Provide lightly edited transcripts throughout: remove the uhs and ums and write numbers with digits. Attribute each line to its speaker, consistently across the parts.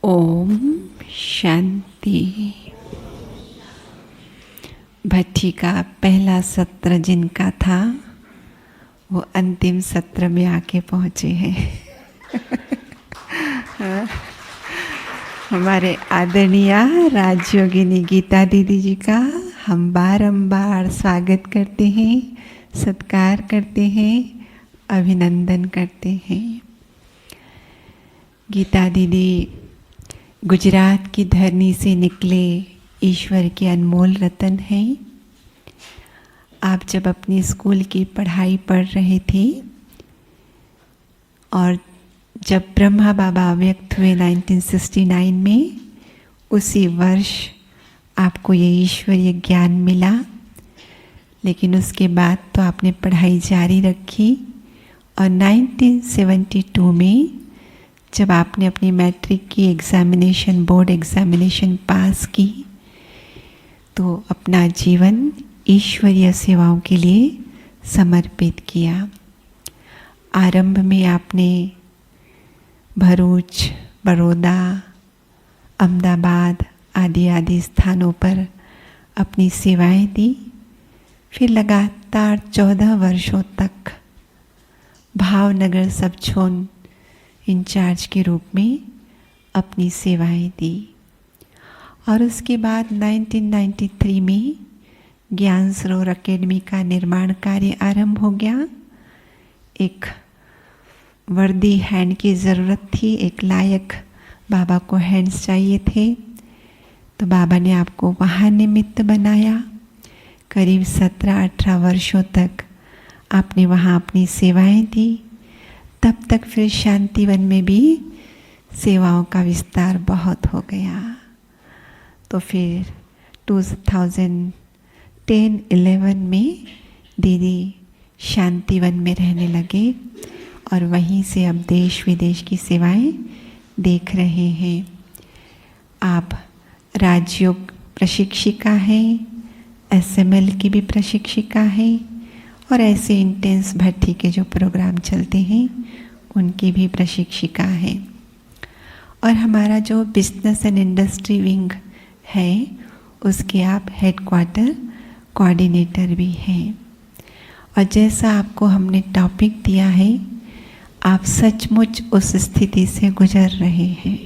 Speaker 1: ओम शांति। भट्टी का पहला सत्र जिनका था वो अंतिम सत्र में आके पहुँचे हैं। हमारे आदरणीय राजयोगिनी गीता दीदी जी का हम बारंबार स्वागत करते हैं, सत्कार करते हैं, अभिनंदन करते हैं। गीता दीदी गुजरात की धरनी से निकले ईश्वर के अनमोल रतन हैं। आप जब अपनी स्कूल की पढ़ाई पढ़ रहे थे और जब ब्रह्मा बाबा व्यक्त हुए 1969 में, उसी वर्ष आपको ये ईश्वरीय ज्ञान मिला। लेकिन उसके बाद तो आपने पढ़ाई जारी रखी और 1972 में जब आपने अपनी मैट्रिक की एग्ज़ामिनेशन, बोर्ड एग्ज़ामिनेशन पास की, तो अपना जीवन ईश्वरीय सेवाओं के लिए समर्पित किया। आरंभ में आपने भरूच, बड़ौदा, अहमदाबाद आदि स्थानों पर अपनी सेवाएं दी। फिर लगातार 14 वर्षों तक भावनगर सब जोन इंचार्ज के रूप में अपनी सेवाएं दी। और उसके बाद 1993 में ज्ञान सरोवर अकेडमी का निर्माण कार्य आरंभ हो गया। एक वर्दी हैंड की ज़रूरत थी, एक लायक बाबा को हैंड्स चाहिए थे, तो बाबा ने आपको वहाँ निमित्त बनाया। करीब 17-18 वर्षों तक आपने वहाँ अपनी सेवाएं दी। तब तक फिर शांतिवन में भी सेवाओं का विस्तार बहुत हो गया। तो फिर 2010-11 में दीदी शांतिवन में रहने लगे और वहीं से अब देश विदेश की सेवाएं देख रहे हैं। आप राजयोग प्रशिक्षिका हैं, SML की भी प्रशिक्षिका हैं और ऐसे इंटेंस भट्टी के जो प्रोग्राम चलते हैं उनकी भी प्रशिक्षिका है। और हमारा जो बिजनेस एंड इंडस्ट्री विंग है उसके आप हेडक्वार्टर कोऑर्डिनेटर भी हैं। और जैसा आपको हमने टॉपिक दिया है, आप सचमुच उस स्थिति से गुजर रहे हैं।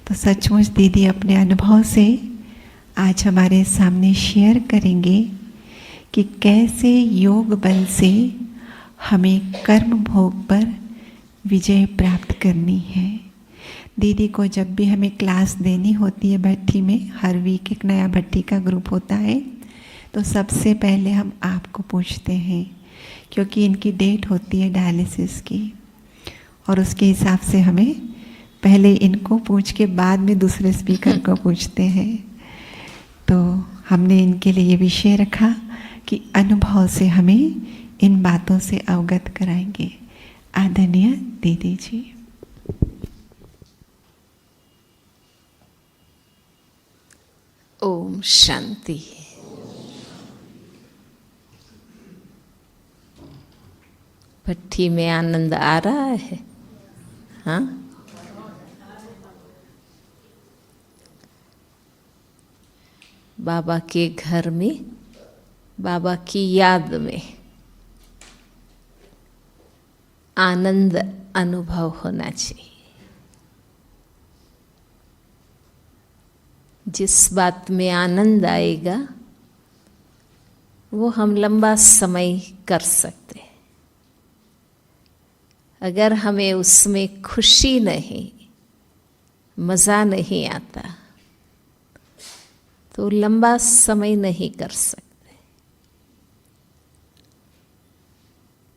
Speaker 1: तो सचमुच दीदी अपने अनुभव से आज हमारे सामने शेयर करेंगे कि कैसे योग बल से हमें कर्म भोग पर विजय प्राप्त करनी है। दीदी को जब भी हमें क्लास देनी होती है भट्टी में, हर वीक एक नया भट्टी का ग्रुप होता है, तो सबसे पहले हम आपको पूछते हैं, क्योंकि इनकी डेट होती है डायलिसिस की और उसके हिसाब से हमें पहले इनको पूछ के बाद में दूसरे स्पीकर को पूछते हैं। तो हमने इनके लिए ये विषय रखा कि अनुभव से हमें इन बातों से अवगत कराएंगे। आदरणीय दीदी जी।
Speaker 2: ओम शांति। भट्टी में आनंद आ रहा है? हाँ, बाबा के घर में, बाबा की याद में आनंद अनुभव होना चाहिए। जिस बात में आनंद आएगा वो हम लंबा समय कर सकते हैं। अगर हमें उसमें खुशी नहीं, मज़ा नहीं आता, तो लंबा समय नहीं कर सकते।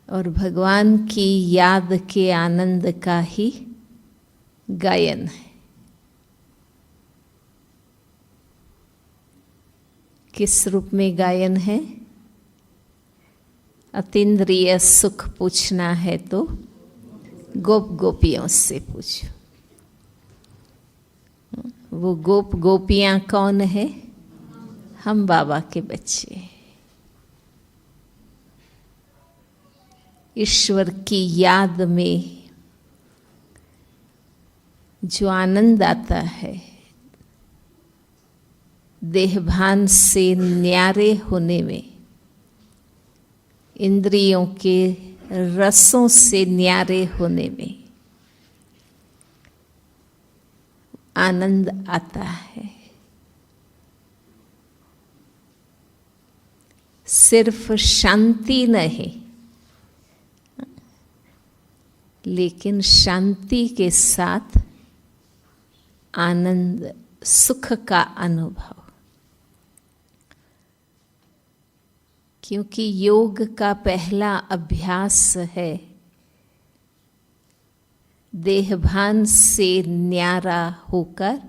Speaker 2: और भगवान की याद के आनंद का ही गायन है। किस रूप में गायन है? अतीन्द्रिय सुख पूछना है तो गोप गोपियों से पूछो। वो गोप गोपियाँ कौन है? हम बाबा के बच्चे। ईश्वर की याद में जो आनंद आता है देहभान से न्यारे होने में, इंद्रियों के रसों से न्यारे होने में आनंद आता है। सिर्फ शांति नहीं, लेकिन शांति के साथ आनंद, सुख का अनुभव। क्योंकि योग का पहला अभ्यास है देहभान से न्यारा होकर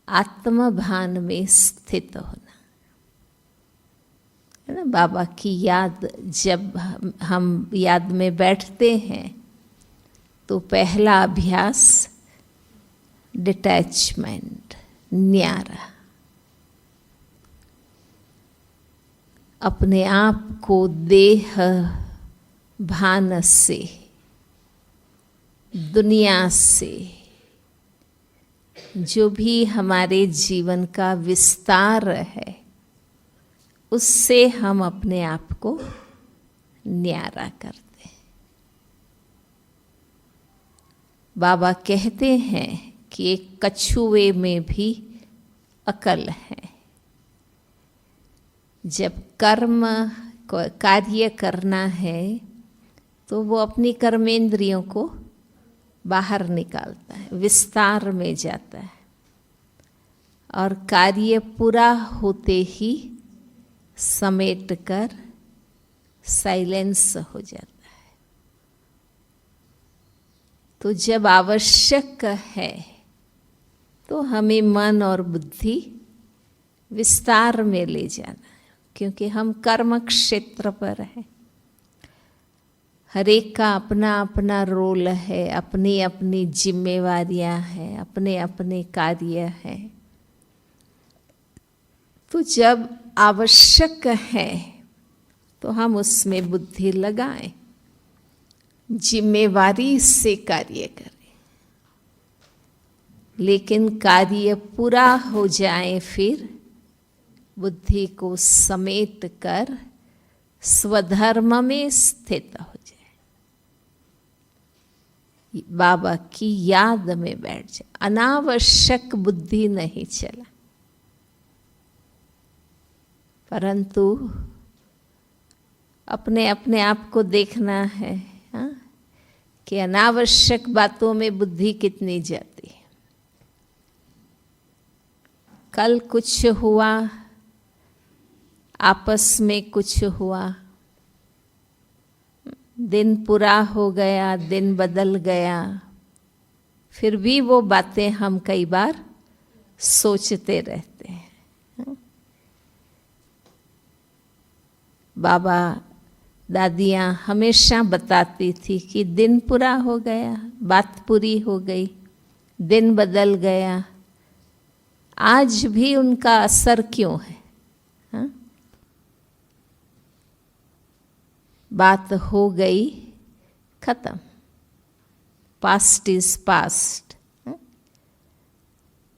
Speaker 2: आत्मभान में स्थित होना, है ना। बाबा की याद, जब हम याद में बैठते हैं तो पहला अभ्यास डिटैचमेंट, न्यारा, अपने आप को देह भान से, दुनिया से, जो भी हमारे जीवन का विस्तार है उससे हम अपने आप को न्यारा करते हैं। बाबा कहते हैं कि एक कछुए में भी अकल है। जब कर्म कार्य करना है तो वो अपनी कर्मेंद्रियों को बाहर निकालता है, विस्तार में जाता है, और कार्य पूरा होते ही समेट कर साइलेंस हो जाता है। तो जब आवश्यक है तो हमें मन और बुद्धि विस्तार में ले जाना है, क्योंकि हम कर्म क्षेत्र पर हैं। हर एक का अपना अपना रोल है, अपनी अपनी जिम्मेवारियां हैं, अपने अपने कार्य हैं। तो जब आवश्यक है तो हम उसमें बुद्धि लगाएं, जिम्मेवारी से कार्य करें। लेकिन कार्य पूरा हो जाए फिर बुद्धि को समेट कर स्वधर्म में स्थित हो जाए, बाबा की याद में बैठ जाए। अनावश्यक बुद्धि नहीं चला, परंतु अपने अपने आप को देखना है, हाँ, कि अनावश्यक बातों में बुद्धि कितनी जाती है। कल कुछ हुआ, आपस में कुछ हुआ, दिन पूरा हो गया, दिन बदल गया, फिर भी वो बातें हम कई बार सोचते रहते हैं। बाबा दादियाँ हमेशा बताती थी कि दिन पूरा हो गया, बात पूरी हो गई, दिन बदल गया, आज भी उनका असर क्यों है? हाँ? बात हो गई, खत्म, पास्ट इज पास्ट।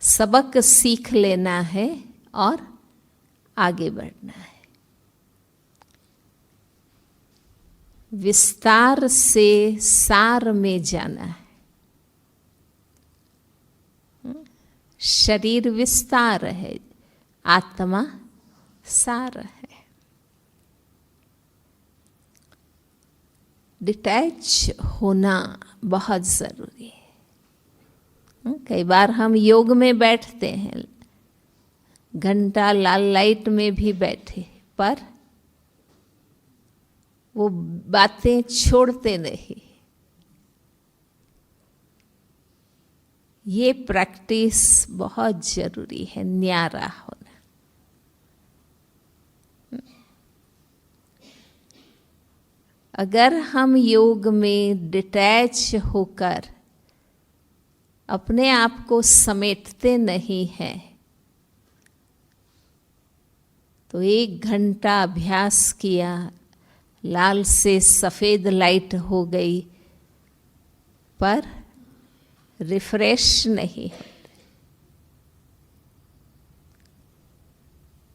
Speaker 2: सबक सीख लेना है और आगे बढ़ना है। विस्तार से सार में जाना है। शरीर विस्तार है, आत्मा सार है। डिटैच होना बहुत ज़रूरी है। कई बार हम योग में बैठते हैं, घंटा लाल लाइट में भी बैठे, पर वो बातें छोड़ते नहीं। ये प्रैक्टिस बहुत जरूरी है, न्यारा होना। अगर हम योग में डिटैच होकर अपने आप को समेटते नहीं हैं, तो 1 घंटा अभ्यास किया, लाल से सफ़ेद लाइट हो गई, पर रिफ्रेश नहीं होते,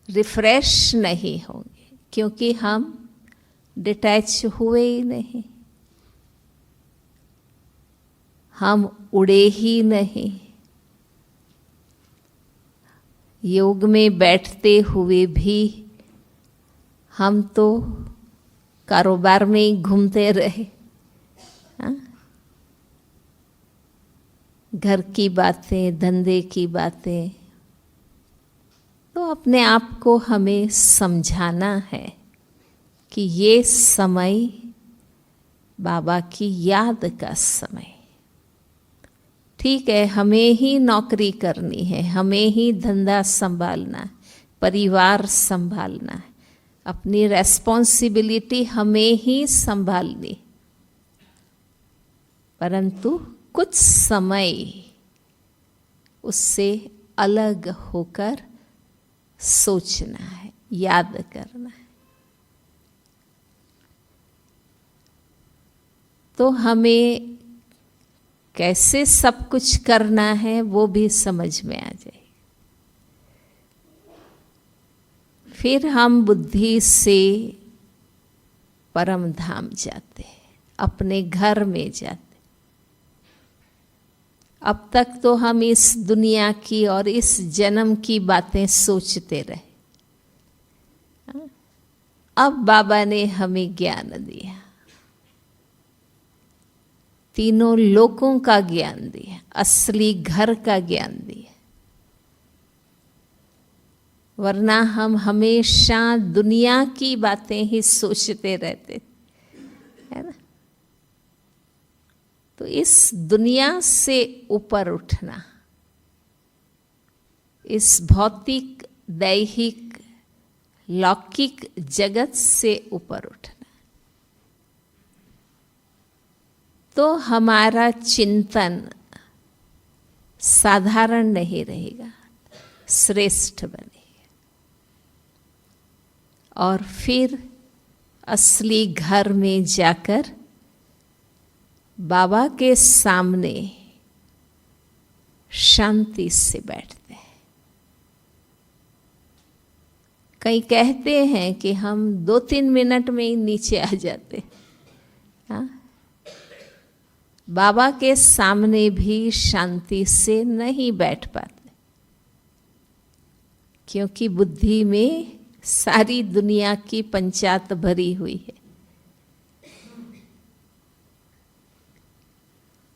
Speaker 2: रिफ्रेश नहीं होंगे, क्योंकि हम डिटैच हुए ही नहीं, हम उड़े ही नहीं। योग में बैठते हुए भी हम तो कारोबार में ही घूमते रहे, हाँ? घर की बातें, धंधे की बातें। तो अपने आप को हमें समझाना है कि ये समय बाबा की याद का समय। ठीक है, हमें ही नौकरी करनी है, हमें ही धंधा संभालना है, परिवार संभालना है, अपनी रेस्पॉन्सिबिलिटी हमें ही संभालनी, परंतु कुछ समय उससे अलग होकर सोचना है, याद करना है। तो हमें कैसे सब कुछ करना है वो भी समझ में आ जाए। फिर हम बुद्धि से परम धाम जाते हैं, अपने घर में जाते। अब तक तो हम इस दुनिया की और इस जन्म की बातें सोचते रहे। अब बाबा ने हमें ज्ञान दिया, तीनों लोकों का ज्ञान दिया, असली घर का ज्ञान दिया। वरना हम हमेशा दुनिया की बातें ही सोचते रहते, है ना। तो इस दुनिया से ऊपर उठना, इस भौतिक, दैहिक, लौकिक जगत से ऊपर उठना, तो हमारा चिंतन साधारण नहीं रहेगा, श्रेष्ठ बनेगा। और फिर असली घर में जाकर बाबा के सामने शांति से बैठते हैं। कई कहते हैं कि हम 2-3 मिनट में ही नीचे आ जाते, हाँ? बाबा के सामने भी शांति से नहीं बैठ पाते, क्योंकि बुद्धि में सारी दुनिया की पंचायत भरी हुई है।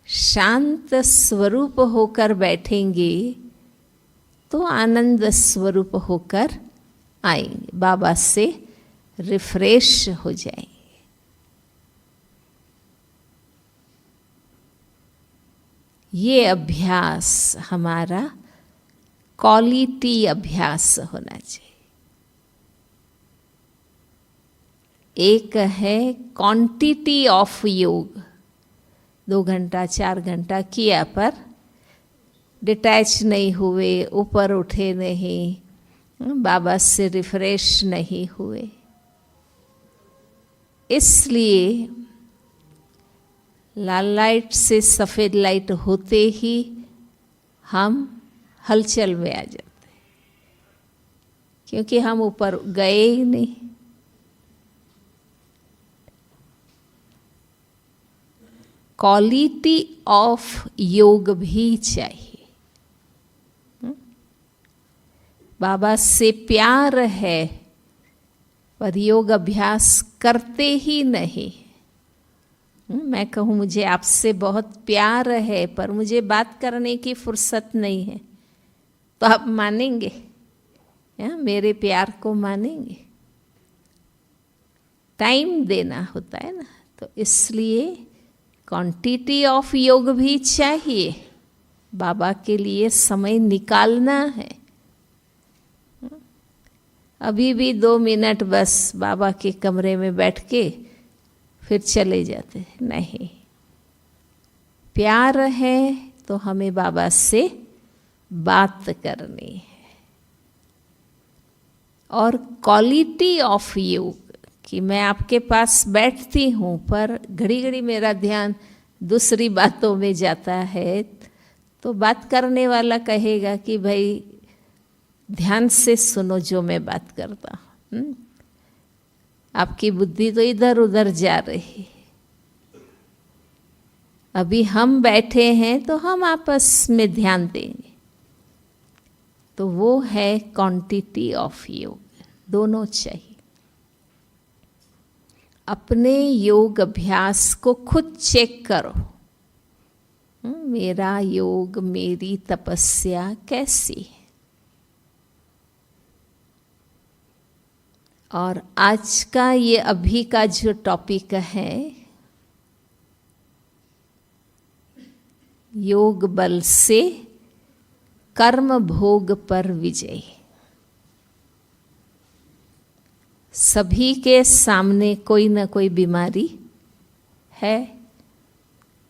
Speaker 2: शांत स्वरूप होकर बैठेंगे तो आनंद स्वरूप होकर आएंगे, बाबा से रिफ्रेश हो जाएंगे। ये अभ्यास हमारा क्वालिटी अभ्यास होना चाहिए। एक है क्वांटिटी ऑफ योग, 2 घंटा 4 घंटा किया पर डिटैच नहीं हुए, ऊपर उठे नहीं, बाबा से रिफ्रेश नहीं हुए। इसलिए लाल लाइट से सफ़ेद लाइट होते ही हम हलचल में आ जाते हैं, क्योंकि हम ऊपर गए ही नहीं। क्वालिटी ऑफ योग भी चाहिए। बाबा से प्यार है पर योग अभ्यास करते ही नहीं। मैं कहूँ मुझे आपसे बहुत प्यार है पर मुझे बात करने की फुर्सत नहीं है, तो आप मानेंगे? मेरे प्यार को मानेंगे? टाइम देना होता है ना। तो इसलिए क्वांटिटी ऑफ योग भी चाहिए, बाबा के लिए समय निकालना है। अभी भी 2 मिनट बस बाबा के कमरे में बैठ के फिर चले जाते हैं, नहीं। प्यार है तो हमें बाबा से बात करनी है। और क्वालिटी ऑफ योग कि मैं आपके पास बैठती हूँ पर घड़ी घड़ी मेरा ध्यान दूसरी बातों में जाता है, तो बात करने वाला कहेगा कि भाई ध्यान से सुनो जो मैं बात करता हूँ। आपकी बुद्धि तो इधर उधर जा रही है। अभी हम बैठे हैं तो हम आपस में ध्यान देंगे, तो वो है क्वांटिटी ऑफ योग। दोनों चाहिए। अपने योग अभ्यास को खुद चेक करो। मेरा योग, मेरी तपस्या कैसी है। और आज का ये अभी का जो टॉपिक है, योग बल से कर्म भोग पर विजय। सभी के सामने कोई ना कोई बीमारी है,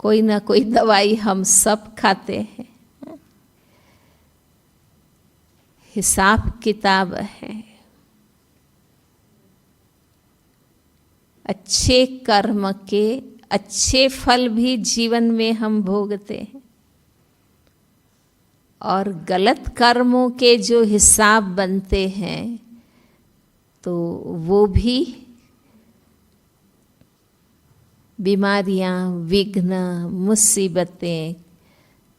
Speaker 2: कोई ना कोई दवाई हम सब खाते हैं। हिसाब किताब है। अच्छे कर्म के अच्छे फल भी जीवन में हम भोगते हैं, और गलत कर्मों के जो हिसाब बनते हैं तो वो भी बीमारियां, विघ्न, मुसीबतें,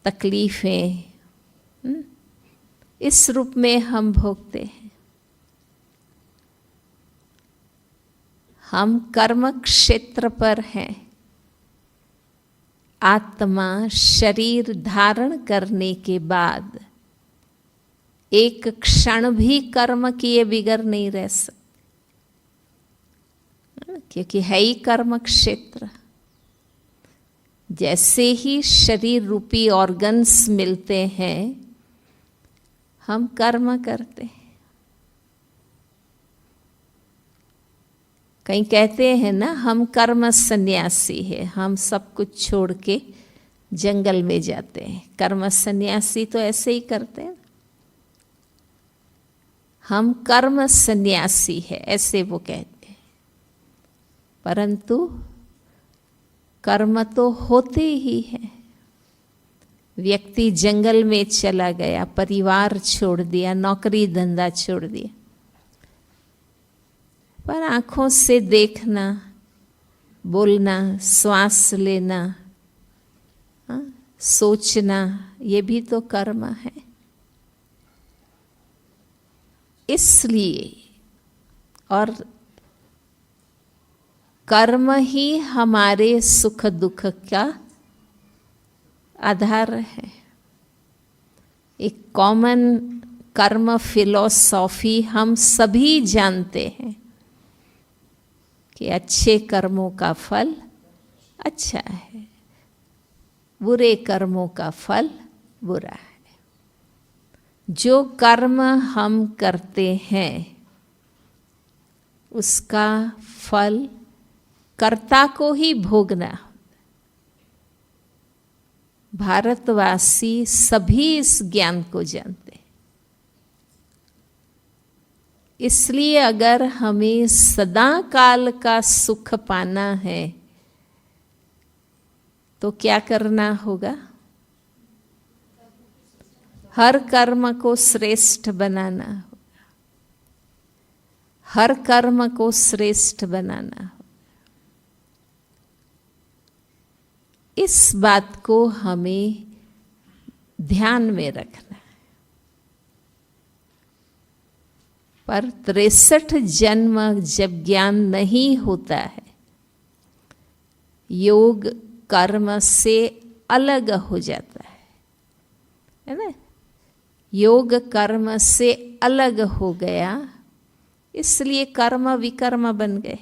Speaker 2: तकलीफें इस रूप में हम भोगते हैं। हम कर्म क्षेत्र पर हैं। आत्मा शरीर धारण करने के बाद एक क्षण भी कर्म किए बिगर नहीं रह सकते, क्योंकि है ही कर्म क्षेत्र। जैसे ही शरीर रूपी ऑर्गन्स मिलते हैं, हम कर्म करते हैं। कहीं कहते हैं ना, हम कर्म सन्यासी है, हम सब कुछ छोड़ के जंगल में जाते हैं। कर्म सन्यासी तो ऐसे ही करते हैं। हम कर्म सन्यासी है, ऐसे वो कहते हैं। परंतु कर्म तो होते ही हैं। व्यक्ति जंगल में चला गया, परिवार छोड़ दिया, नौकरी धंधा छोड़ दिया, पर आँखों से देखना, बोलना, श्वास लेना, सोचना, ये भी तो कर्म है। इसलिए, और कर्म ही हमारे सुख दुख का आधार है। एक कॉमन कर्म फिलॉसॉफी हम सभी जानते हैं कि अच्छे कर्मों का फल अच्छा है, बुरे कर्मों का फल बुरा है। जो कर्म हम करते हैं उसका फल कर्ता को ही भोगना। भारतवासी सभी इस ज्ञान को जानते हैं। इसलिए अगर हमें सदा काल का सुख पाना है तो क्या करना होगा? हर कर्म को श्रेष्ठ बनाना होगा। हर कर्म को श्रेष्ठ बनाना होगा। इस बात को हमें ध्यान में रखना है। पर 63 जन्म जब ज्ञान नहीं होता है, योग कर्म से अलग हो जाता है ना? योग कर्म से अलग हो गया, इसलिए कर्म विकर्म बन गए।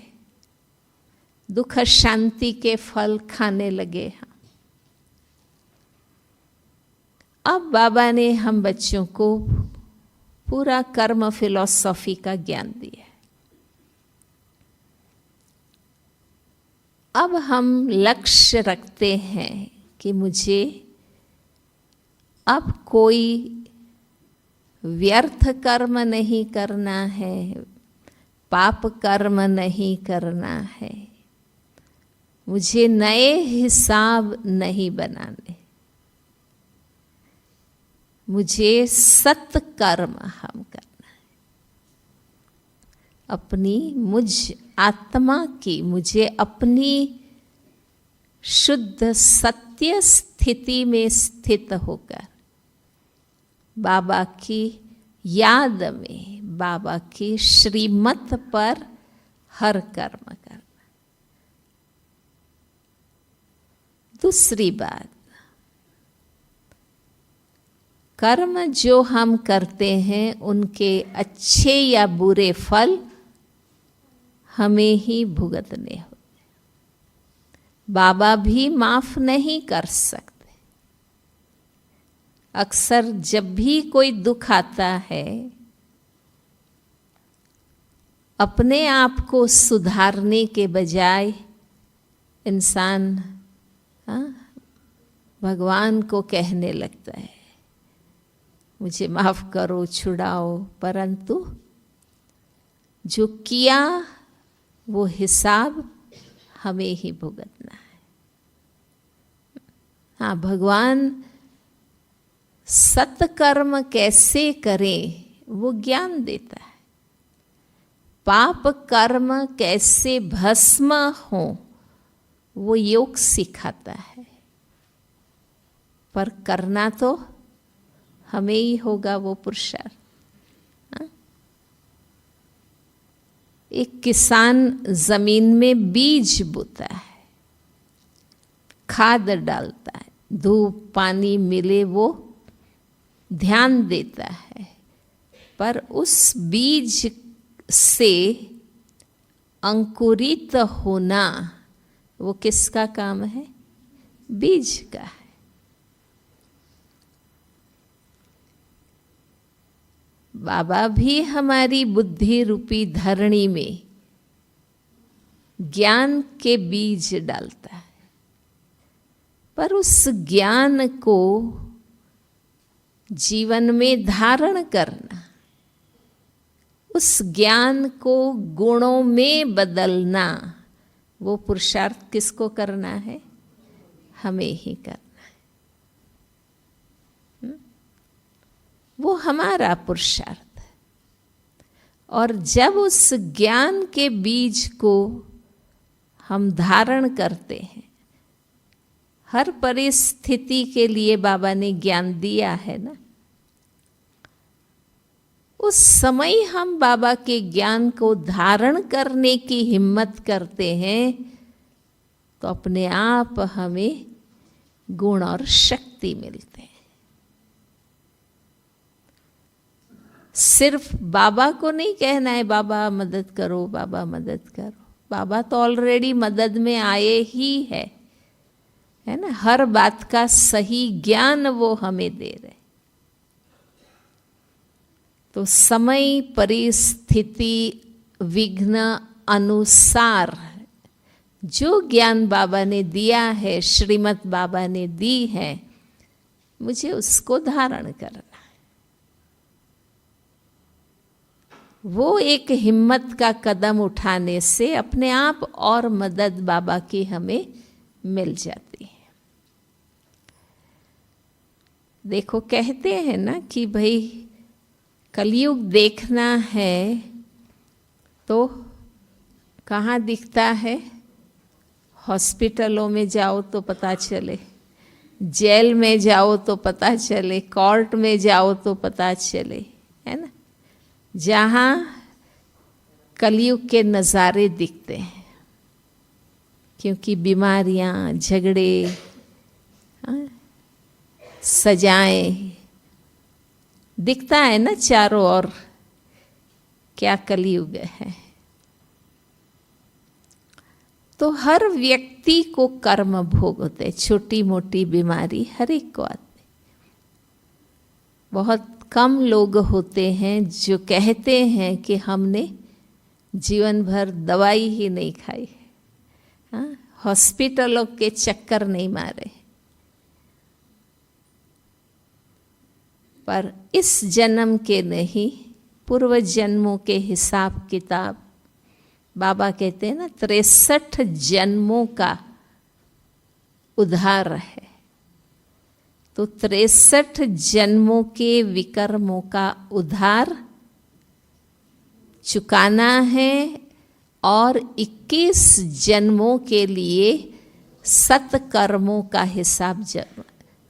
Speaker 2: दुख शांति के फल खाने लगे हम। अब बाबा ने हम बच्चों को पूरा कर्म फिलॉसफी का ज्ञान दिया है। अब हम लक्ष्य रखते हैं कि मुझे अब कोई व्यर्थ कर्म नहीं करना है, पाप कर्म नहीं करना है, मुझे नए हिसाब नहीं बनाने। मुझे सत्कर्म हम करना है। अपनी मुझ आत्मा की, मुझे अपनी शुद्ध सत्य स्थिति में स्थित होकर बाबा की याद में, बाबा की श्रीमत पर हर कर्म करना। दूसरी बात, कर्म जो हम करते हैं उनके अच्छे या बुरे फल हमें ही भुगतने होते। बाबा भी माफ नहीं कर सकते। अक्सर जब भी कोई दुख आता है, अपने आप को सुधारने के बजाय इंसान भगवान को कहने लगता है मुझे माफ करो, छुड़ाओ, परंतु जो किया वो हिसाब हमें ही भुगतना है। हाँ, भगवान सत्कर्म कैसे करें वो ज्ञान देता है। पाप कर्म कैसे भस्म हो वो योग सिखाता है। पर करना तो हमें ही होगा वो पुरुषार्थ। एक किसान जमीन में बीज बोता है, खाद डालता है, धूप पानी मिले वो ध्यान देता है, पर उस बीज से अंकुरित होना वो किसका काम है? बीज का है। बाबा भी हमारी बुद्धि रूपी धरणी में ज्ञान के बीज डालता है, पर उस ज्ञान को जीवन में धारण करना, उस ज्ञान को गुणों में बदलना, वो पुरुषार्थ किसको करना है? हमें ही करना है। वो हमारा पुरुषार्थ है। और जब उस ज्ञान के बीज को हम धारण करते हैं, हर परिस्थिति के लिए बाबा ने ज्ञान दिया है ना, उस समय हम बाबा के ज्ञान को धारण करने की हिम्मत करते हैं तो अपने आप हमें गुण और शक्ति मिलते हैं। सिर्फ बाबा को नहीं कहना है बाबा मदद करो, बाबा मदद करो। बाबा तो ऑलरेडी मदद में आए ही है ना। हर बात का सही ज्ञान वो हमें दे रहे। तो समय परिस्थिति विघ्न अनुसार जो ज्ञान बाबा ने दिया है, श्रीमत बाबा ने दी है, मुझे उसको धारण करना है। वो एक हिम्मत का कदम उठाने से अपने आप और मदद बाबा की हमें मिल जाती है। देखो, कहते हैं ना कि भाई कलयुग देखना है तो कहाँ दिखता है? हॉस्पिटलों में जाओ तो पता चले, जेल में जाओ तो पता चले, कोर्ट में जाओ तो पता चले, है ना। जहाँ कलयुग के नज़ारे दिखते हैं, क्योंकि बीमारियाँ, झगड़े, सजाएं दिखता है ना चारों ओर। क्या कलयुग है। तो हर व्यक्ति को कर्म भोग होते, छोटी मोटी बीमारी हर एक को आती। बहुत कम लोग होते हैं जो कहते हैं कि हमने जीवन भर दवाई ही नहीं खाई, हॉस्पिटलों के चक्कर नहीं मारे। पर इस जन्म के नहीं, पूर्व जन्मों के हिसाब किताब बाबा कहते हैं ना, 63 जन्मों का उधार है। तो 63 जन्मों के विकर्मों का उद्धार चुकाना है और 21 जन्मों के लिए सत्कर्मों का हिसाब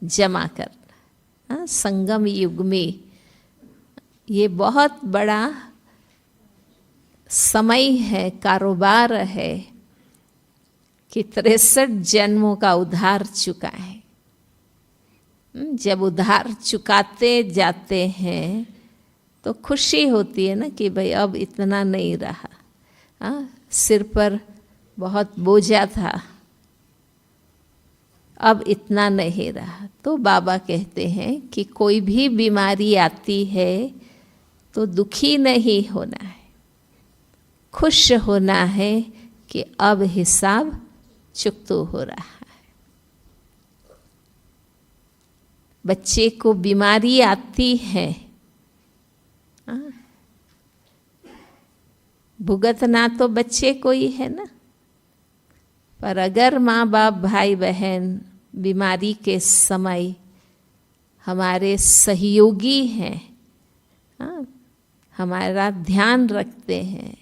Speaker 2: जमा करना। संगम युग में ये बहुत बड़ा समय है, कारोबार है कि 63 जन्मों का उद्धार चुका है। जब उद्धार चुकाते जाते हैं तो खुशी होती है ना कि भाई अब इतना नहीं रहा। सिर पर बहुत बोझा था, अब इतना नहीं रहा। तो बाबा कहते हैं कि कोई भी बीमारी आती है तो दुखी नहीं होना है, खुश होना है कि अब हिसाब चुकता हो रहा है। बच्चे को बीमारी आती है, भुगतना तो बच्चे को ही है ना। पर अगर माँ बाप भाई बहन बीमारी के समय हमारे सहयोगी हैं, हमारा ध्यान रखते हैं,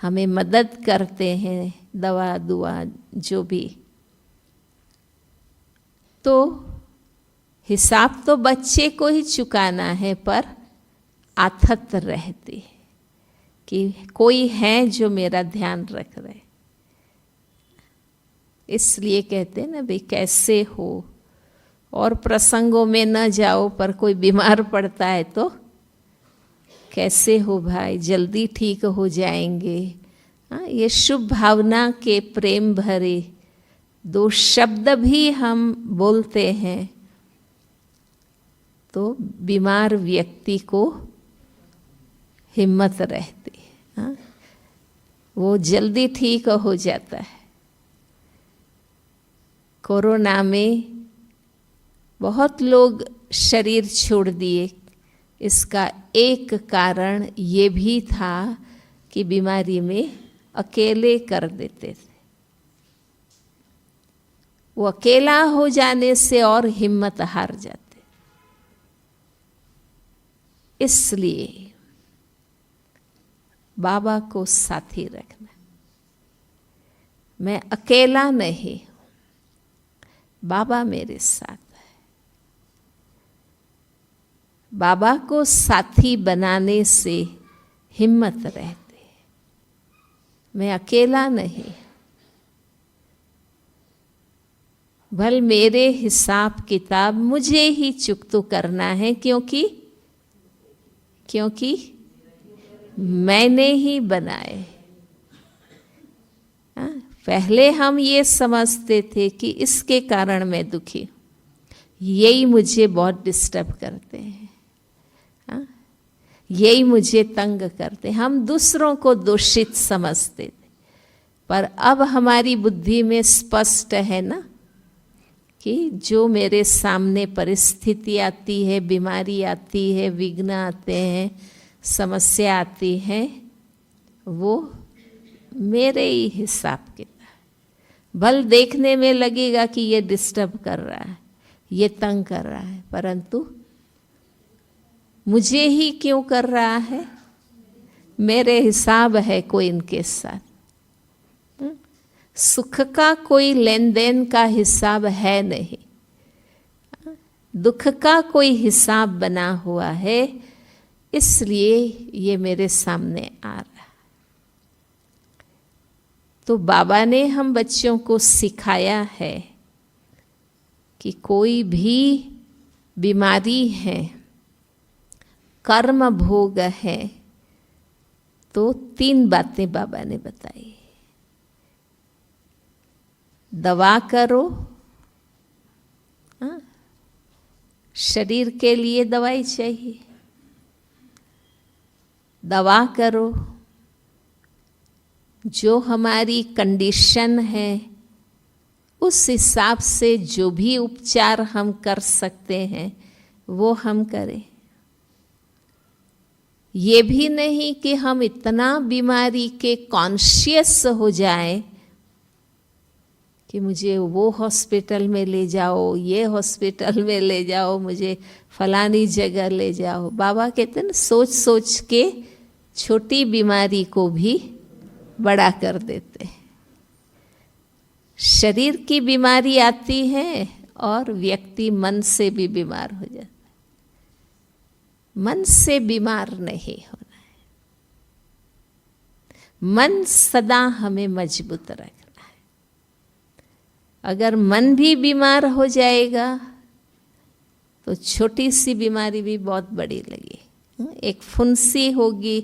Speaker 2: हमें मदद करते हैं, दवा दुआ जो भी, तो हिसाब तो बच्चे को ही चुकाना है, पर आथत रहती है कि कोई है जो मेरा ध्यान रख रहे। इसलिए कहते हैं ना भाई कैसे हो, और प्रसंगों में न जाओ, पर कोई बीमार पड़ता है तो कैसे हो भाई, जल्दी ठीक हो जाएंगे। ये शुभ भावना के प्रेम भरे 2 शब्द भी हम बोलते हैं तो बीमार व्यक्ति को हिम्मत रहती है, वो जल्दी ठीक हो जाता है। कोरोना में बहुत लोग शरीर छोड़ दिए, इसका एक कारण ये भी था कि बीमारी में अकेले कर देते थे। वो अकेला हो जाने से और हिम्मत हार जाते। इसलिए बाबा को साथी रखना। मैं अकेला नहीं हूं, बाबा मेरे साथ है। बाबा को साथी बनाने से हिम्मत रहती। मैं अकेला नहीं, भल मेरे हिसाब किताब मुझे ही चुकता करना है, क्योंकि मैंने ही बनाए। पहले हम ये समझते थे कि इसके कारण मैं दुखी, यही मुझे बहुत डिस्टर्ब करते हैं, यही मुझे तंग करते, हम दूसरों को दोषित समझते थे। पर अब हमारी बुद्धि में स्पष्ट है ना कि जो मेरे सामने परिस्थिति आती है, बीमारी आती है, विघ्न आते हैं, समस्या आती है, वो मेरे ही हिसाब किताब। भल देखने में लगेगा कि ये डिस्टर्ब कर रहा है, ये तंग कर रहा है, परंतु मुझे ही क्यों कर रहा है? मेरे हिसाब है कोई इनके साथ। सुख का कोई लेन देन का हिसाब है नहीं, दुख का कोई हिसाब बना हुआ है, इसलिए ये मेरे सामने आ रहा है। तो बाबा ने हम बच्चों को सिखाया है कि कोई भी बीमारी है, कर्म भोग है, तो 3 बातें बाबा ने बताई। दवा करो, शरीर के लिए दवाई चाहिए, दवा करो, जो हमारी कंडीशन है उस हिसाब से जो भी उपचार हम कर सकते हैं वो हम करें। ये भी नहीं कि हम इतना बीमारी के कॉन्शियस हो जाएं कि मुझे वो हॉस्पिटल में ले जाओ, ये हॉस्पिटल में ले जाओ, मुझे फलानी जगह ले जाओ। बाबा कहते हैं ना, सोच सोच के छोटी बीमारी को भी बड़ा कर देते हैं। शरीर की बीमारी आती है और व्यक्ति मन से भी बीमार हो जाता है। मन से बीमार नहीं होना है, मन सदा हमें मजबूत रखना है। अगर मन भी बीमार हो जाएगा तो छोटी सी बीमारी भी बहुत बड़ी लगी। एक फुंसी होगी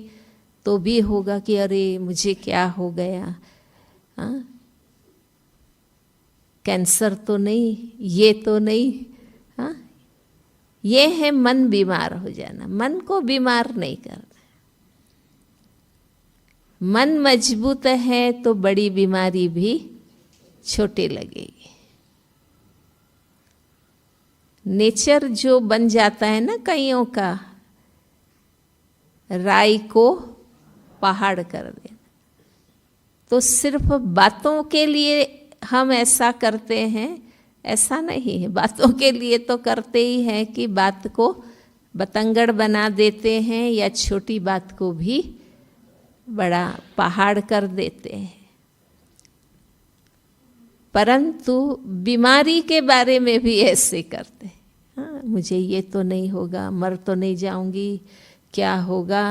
Speaker 2: तो भी होगा कि अरे मुझे क्या हो गया, कैंसर तो नहीं, ये तो नहीं। हाँ, ये है मन बीमार हो जाना। मन को बीमार नहीं करना। मन मजबूत है तो बड़ी बीमारी भी छोटी लगेगी। नेचर जो बन जाता है ना कईयों का, राई को पहाड़ कर देना, तो सिर्फ बातों के लिए हम ऐसा करते हैं, ऐसा नहीं है। बातों के लिए तो करते ही हैं कि बात को बतंगड़ बना देते हैं या छोटी बात को भी बड़ा पहाड़ कर देते हैं। परंतु बीमारी के बारे में भी ऐसे करते हैं। हाँ, मुझे ये तो नहीं होगा, मर तो नहीं जाऊंगी, क्या होगा,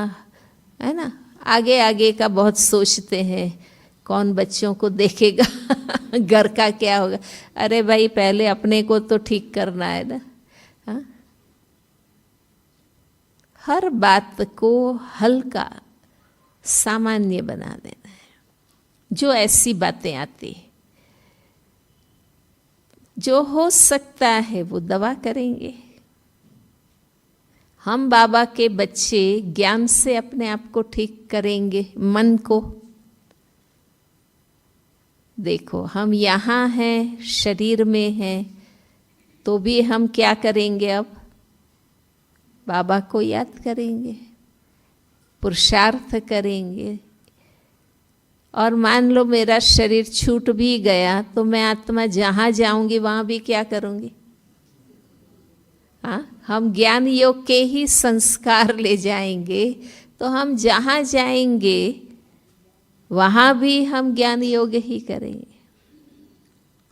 Speaker 2: है ना। आगे आगे का बहुत सोचते हैं, कौन बच्चों को देखेगा घर का क्या होगा। अरे भाई, पहले अपने को तो ठीक करना है ना। हाँ? हर बात को हल्का सामान्य बना देना है। जो ऐसी बातें आती है, जो हो सकता है वो दवा करेंगे। हम बाबा के बच्चे ज्ञान से अपने आप को ठीक करेंगे, मन को। देखो, हम यहाँ हैं, शरीर में हैं, तो भी हम क्या करेंगे? अब बाबा को याद करेंगे, पुरुषार्थ करेंगे। और मान लो मेरा शरीर छूट भी गया तो मैं आत्मा जहाँ जाऊंगी वहाँ भी क्या करूँगी? हाँ, हम ज्ञान योग के ही संस्कार ले जाएंगे, तो हम जहाँ जाएंगे वहाँ भी हम ज्ञान योग ही करेंगे।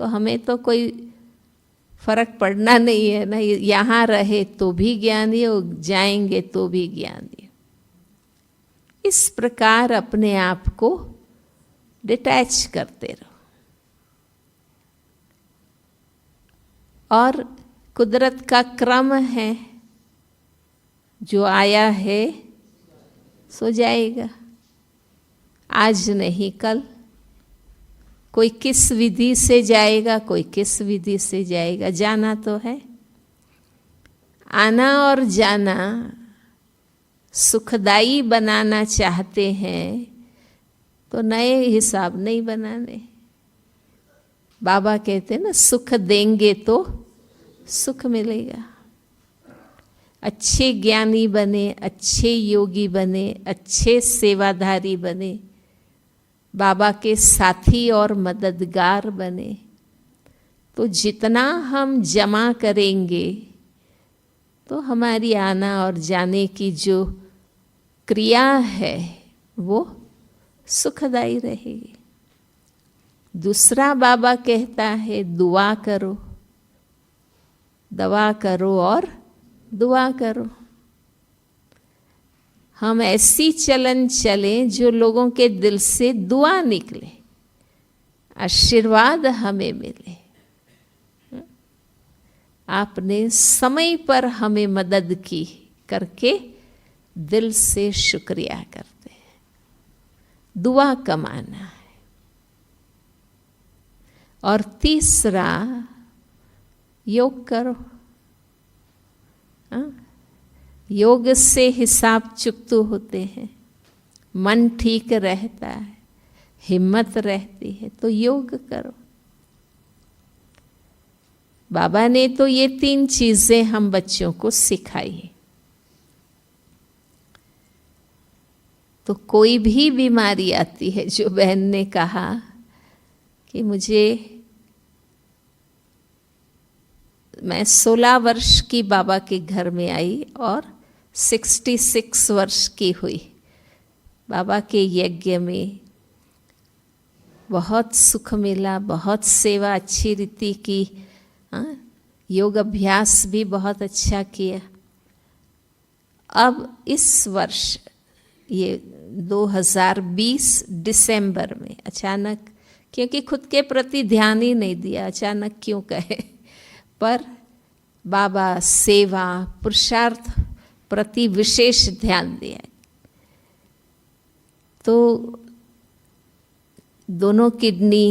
Speaker 2: तो हमें तो कोई फर्क पड़ना नहीं है ना। यहाँ रहे तो भी ज्ञान योग, जाएंगे तो भी ज्ञान योग। इस प्रकार अपने आप को डिटैच करते रहो। और कुदरत का क्रम है, जो आया है सो जाएगा, आज नहीं कल। कोई किस विधि से जाएगा, कोई किस विधि से जाएगा, जाना तो है। आना और जाना सुखदायी बनाना चाहते हैं तो नए हिसाब नहीं बनाने। बाबा कहते हैं ना, सुख देंगे तो सुख मिलेगा। अच्छे ज्ञानी बने, अच्छे योगी बने, अच्छे सेवाधारी बने, बाबा के साथी और मददगार बने, तो जितना हम जमा करेंगे तो हमारी आना और जाने की जो क्रिया है वो सुखदायी रहेगी। दूसरा बाबा कहता है, दुआ करो, दवा करो और दुआ करो। हम ऐसी चलन चलें जो लोगों के दिल से दुआ निकले, आशीर्वाद हमें मिले। आपने समय पर हमें मदद की करके दिल से शुक्रिया करते हैं। दुआ कमाना है। और तीसरा, योग करो। योग से हिसाब चुकते होते हैं, मन ठीक रहता है, हिम्मत रहती है, तो योग करो। बाबा ने तो ये 3 चीजें हम बच्चों को सिखाई। तो कोई भी बीमारी आती है, जो बहन ने कहा कि मुझे मैं 16 वर्ष की बाबा के घर में आई और 66 वर्ष की हुई। बाबा के यज्ञ में बहुत सुख मिला, बहुत सेवा अच्छी रीति की, योग अभ्यास भी बहुत अच्छा किया। अब इस वर्ष ये 2020 दिसंबर में अचानक, क्योंकि खुद के प्रति ध्यान ही नहीं दिया, अचानक क्यों कहे, पर बाबा सेवा पुरुषार्थ प्रति विशेष ध्यान दिया। तो दोनों किडनी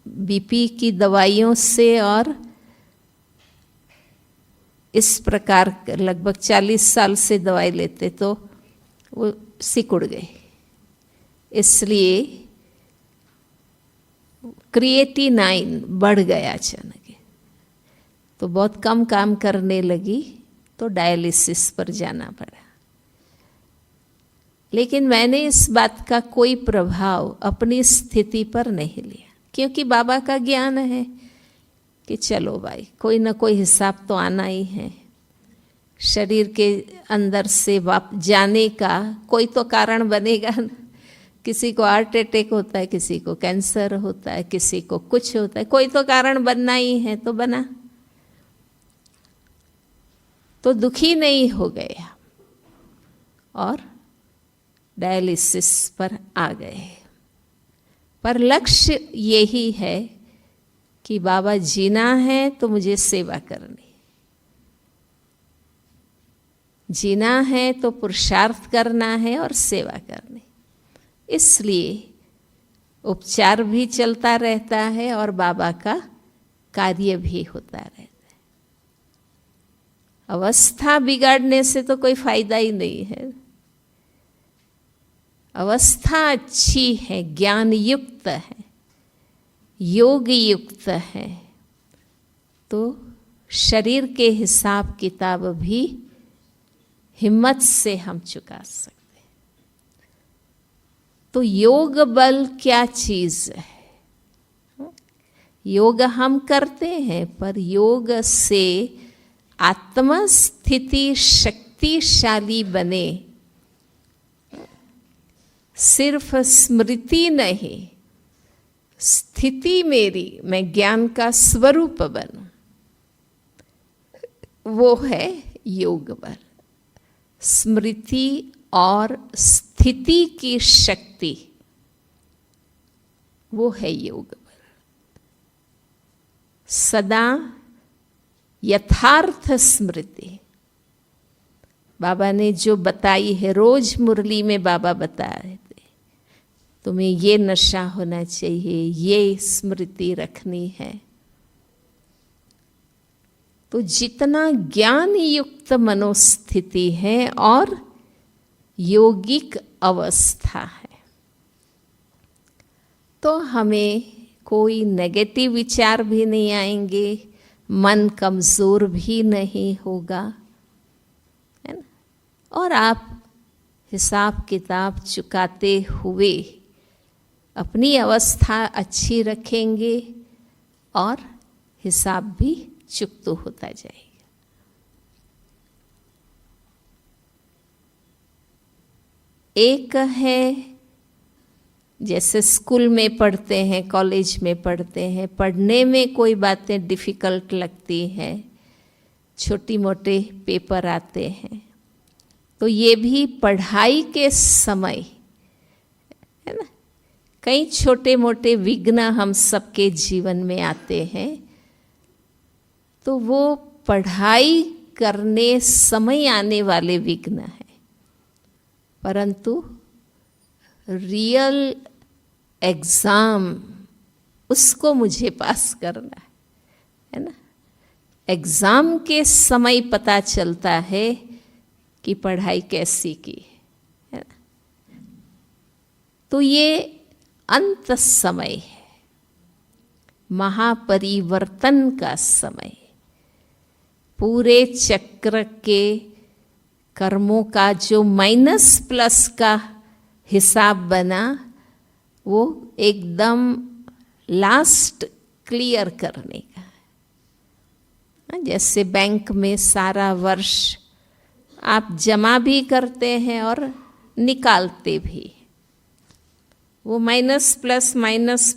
Speaker 2: बीपी की दवाइयों से और इस प्रकार लगभग 40 साल से दवाई लेते तो वो सिकुड़ गए, इसलिए क्रिएटिनाइन बढ़ गया अचानक, तो बहुत कम काम करने लगी, तो डायलिसिस पर जाना पड़ा। लेकिन मैंने इस बात का कोई प्रभाव अपनी स्थिति पर नहीं लिया, क्योंकि बाबा का ज्ञान है कि चलो भाई कोई ना कोई हिसाब तो आना ही है। शरीर के अंदर से जाने का कोई तो कारण बनेगा ना। किसी को हार्ट अटैक होता है, किसी को कैंसर होता है, किसी को कुछ होता है, कोई तो कारण बनना ही है, तो बना। तो दुखी नहीं हो गया और डायलिसिस पर आ गए। पर लक्ष्य यही है कि बाबा जीना है तो मुझे सेवा करनी, जीना है तो पुरुषार्थ करना है और सेवा करनी। इसलिए उपचार भी चलता रहता है और बाबा का कार्य भी होता रहता है। अवस्था बिगाड़ने से तो कोई फायदा ही नहीं है। अवस्था अच्छी है, ज्ञान युक्त है, योग युक्त है, तो शरीर के हिसाब किताब भी हिम्मत से हम चुका सकते। तो योग बल क्या चीज है? योग हम करते हैं, पर योग से आत्मा स्थिति शक्तिशाली बने, सिर्फ स्मृति नहीं, स्थिति मेरी, मैं ज्ञान का स्वरूप बनूं, वो है योग बल। स्मृति और स्थिति की शक्ति, वो है योग बल। सदा यथार्थ स्मृति बाबा ने जो बताई है, रोज मुरली में बाबा बताए थे, तुम्हें ये नशा होना चाहिए, ये स्मृति रखनी है। तो जितना ज्ञान युक्त मनोस्थिति है और योगिक अवस्था है, तो हमें कोई नेगेटिव विचार भी नहीं आएंगे, मन कमजोर भी नहीं होगा, है ना। और आप हिसाब किताब चुकाते हुए अपनी अवस्था अच्छी रखेंगे और हिसाब भी चुकता होता जाएगा। एक है जैसे स्कूल में पढ़ते हैं, कॉलेज में पढ़ते हैं, पढ़ने में कोई बातें डिफ़िकल्ट लगती हैं, छोटी मोटे पेपर आते हैं, तो ये भी पढ़ाई के समय, है ना, कई छोटे मोटे विघ्न हम सबके जीवन में आते हैं, तो वो पढ़ाई करने समय आने वाले विघ्न हैं, परंतु रियल एग्ज़ाम उसको मुझे पास करना है ना। एग्ज़ाम के समय पता चलता है कि पढ़ाई कैसी की है ना। तो ये अंत समय है, महापरिवर्तन का समय, पूरे चक्र के कर्मों का जो माइनस प्लस का हिसाब बना, वो एकदम लास्ट क्लियर करने का जैसे बैंक में सारा वर्ष आप जमा भी करते हैं और निकालते भी, वो माइनस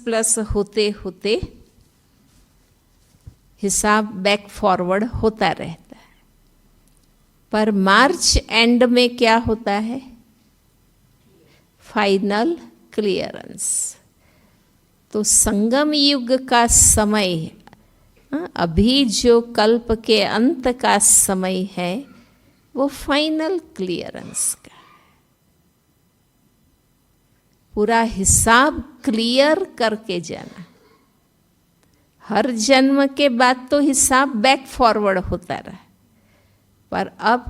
Speaker 2: प्लस होते होते हिसाब बैक फॉरवर्ड होता रहता है। पर मार्च एंड में क्या होता है? Final clearance. तो संगम युग का समय, अभी जो कल्प के अंत का समय है, वो फाइनल क्लियरेंस का है। पूरा हिसाब क्लियर करके जाना। हर जन्म के बाद तो हिसाब बैक फॉरवर्ड होता रहा, पर अब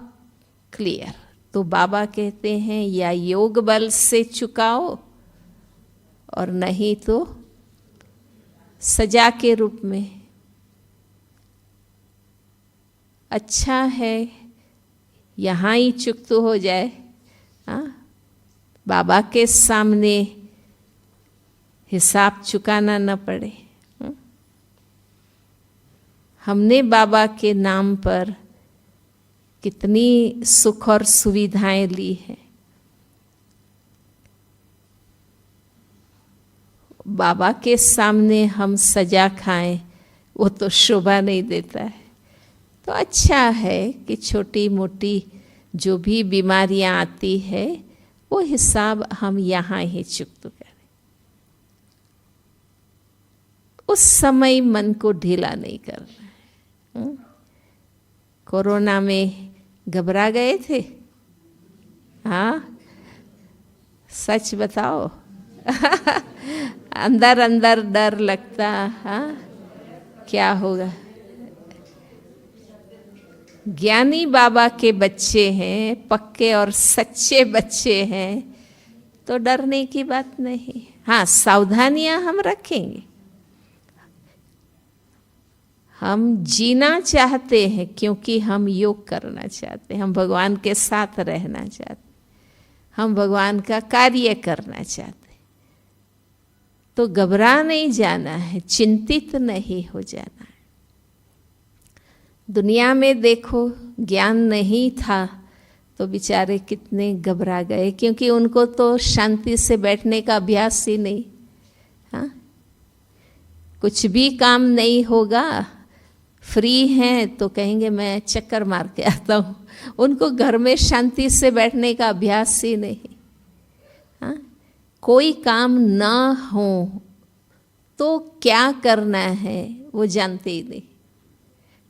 Speaker 2: क्लियर। तो बाबा कहते हैं या योग बल से चुकाओ और नहीं तो सजा के रूप में। अच्छा है यहाँ ही चुक्त हो जाए, बाबा के सामने हिसाब चुकाना न पड़े। हमने बाबा के नाम पर कितनी सुख और सुविधाएं ली है। बाबा के सामने हम सजा खाएं, वो तो शोभा नहीं देता है। तो अच्छा है कि छोटी मोटी जो भी बीमारियां आती है, वो हिसाब हम यहाँ ही चुकता करें। उस समय मन को ढीला नहीं करना है। कोरोना में घबरा गए थे? हाँ, सच बताओ। अंदर अंदर डर लगता, हाँ क्या होगा। ज्ञानी बाबा के बच्चे हैं, पक्के और सच्चे बच्चे हैं, तो डरने की बात नहीं। हाँ, सावधानियां हम रखेंगे। हम जीना चाहते हैं क्योंकि हम योग करना चाहते हैं, हम भगवान के साथ रहना चाहते हैं, हम भगवान का कार्य करना चाहते हैं। तो घबरा नहीं जाना है, चिंतित नहीं हो जाना है। दुनिया में देखो, ज्ञान नहीं था तो बेचारे कितने घबरा गए, क्योंकि उनको तो शांति से बैठने का अभ्यास ही नहीं। हाँ, कुछ भी काम नहीं होगा, फ्री हैं तो कहेंगे मैं चक्कर मार के आता हूँ। उनको घर में शांति से बैठने का अभ्यास ही नहीं। हाँ, कोई काम ना हो तो क्या करना है वो जानते ही नहीं।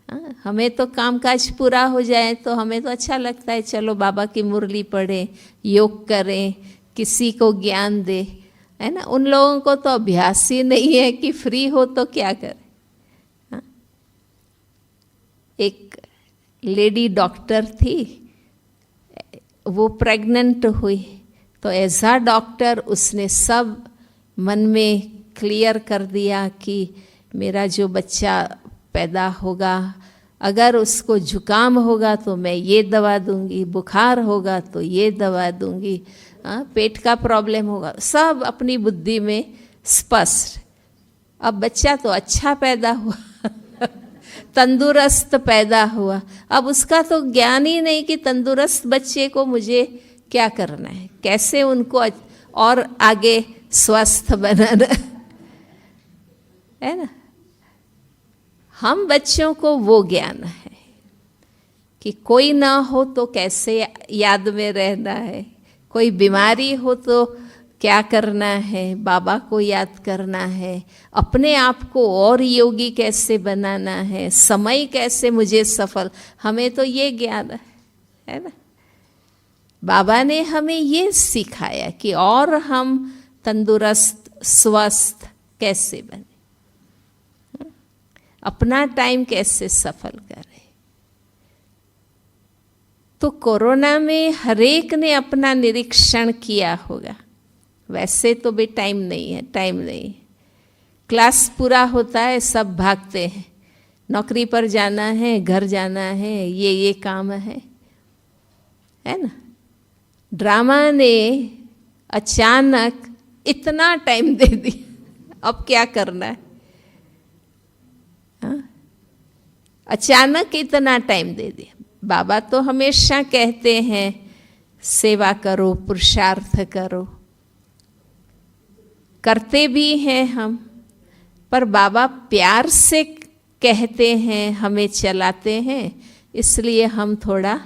Speaker 2: हाँ, हमें तो कामकाज पूरा हो जाए तो हमें तो अच्छा लगता है, चलो बाबा की मुरली पढ़ें, योग करें, किसी को ज्ञान दे, है ना। उन लोगों को तो अभ्यास ही नहीं है कि फ्री हो तो क्या करें। हाँ? एक लेडी डॉक्टर थी, वो प्रेग्नेंट हुई, तो एज अ डॉक्टर उसने सब मन में क्लियर कर दिया कि मेरा जो बच्चा पैदा होगा, अगर उसको जुकाम होगा तो मैं ये दवा दूंगी, बुखार होगा तो ये दवा दूंगी, पेट का प्रॉब्लम होगा, सब अपनी बुद्धि में स्पष्ट। अब बच्चा तो अच्छा पैदा हुआ, तंदुरुस्त पैदा हुआ। अब उसका तो ज्ञान ही नहीं कि तंदुरुस्त बच्चे को मुझे क्या करना है, कैसे उनको और आगे स्वस्थ बनाना है ना। हम बच्चों को वो ज्ञान है कि कोई ना हो तो कैसे याद में रहना है, कोई बीमारी हो तो क्या करना है, बाबा को याद करना है, अपने आप को और योगी कैसे बनाना है, समय कैसे मुझे सफल, हमें तो ये ज्ञान है ना। बाबा ने हमें ये सिखाया कि और हम तंदुरुस्त स्वस्थ कैसे बने, अपना टाइम कैसे सफल करें। तो कोरोना में हर एक ने अपना निरीक्षण किया होगा। वैसे तो भी टाइम नहीं है, टाइम नहीं है। क्लास पूरा होता है, सब भागते हैं, नौकरी पर जाना है, घर जाना है, ये काम है ना। ड्रामा ने अचानक इतना टाइम दे दिया, अब क्या करना है। अचानक इतना टाइम दे दिया। बाबा तो हमेशा कहते हैं सेवा करो, पुरुषार्थ करो, करते भी हैं हम, पर बाबा प्यार से कहते हैं, हमें चलाते हैं, इसलिए हम थोड़ा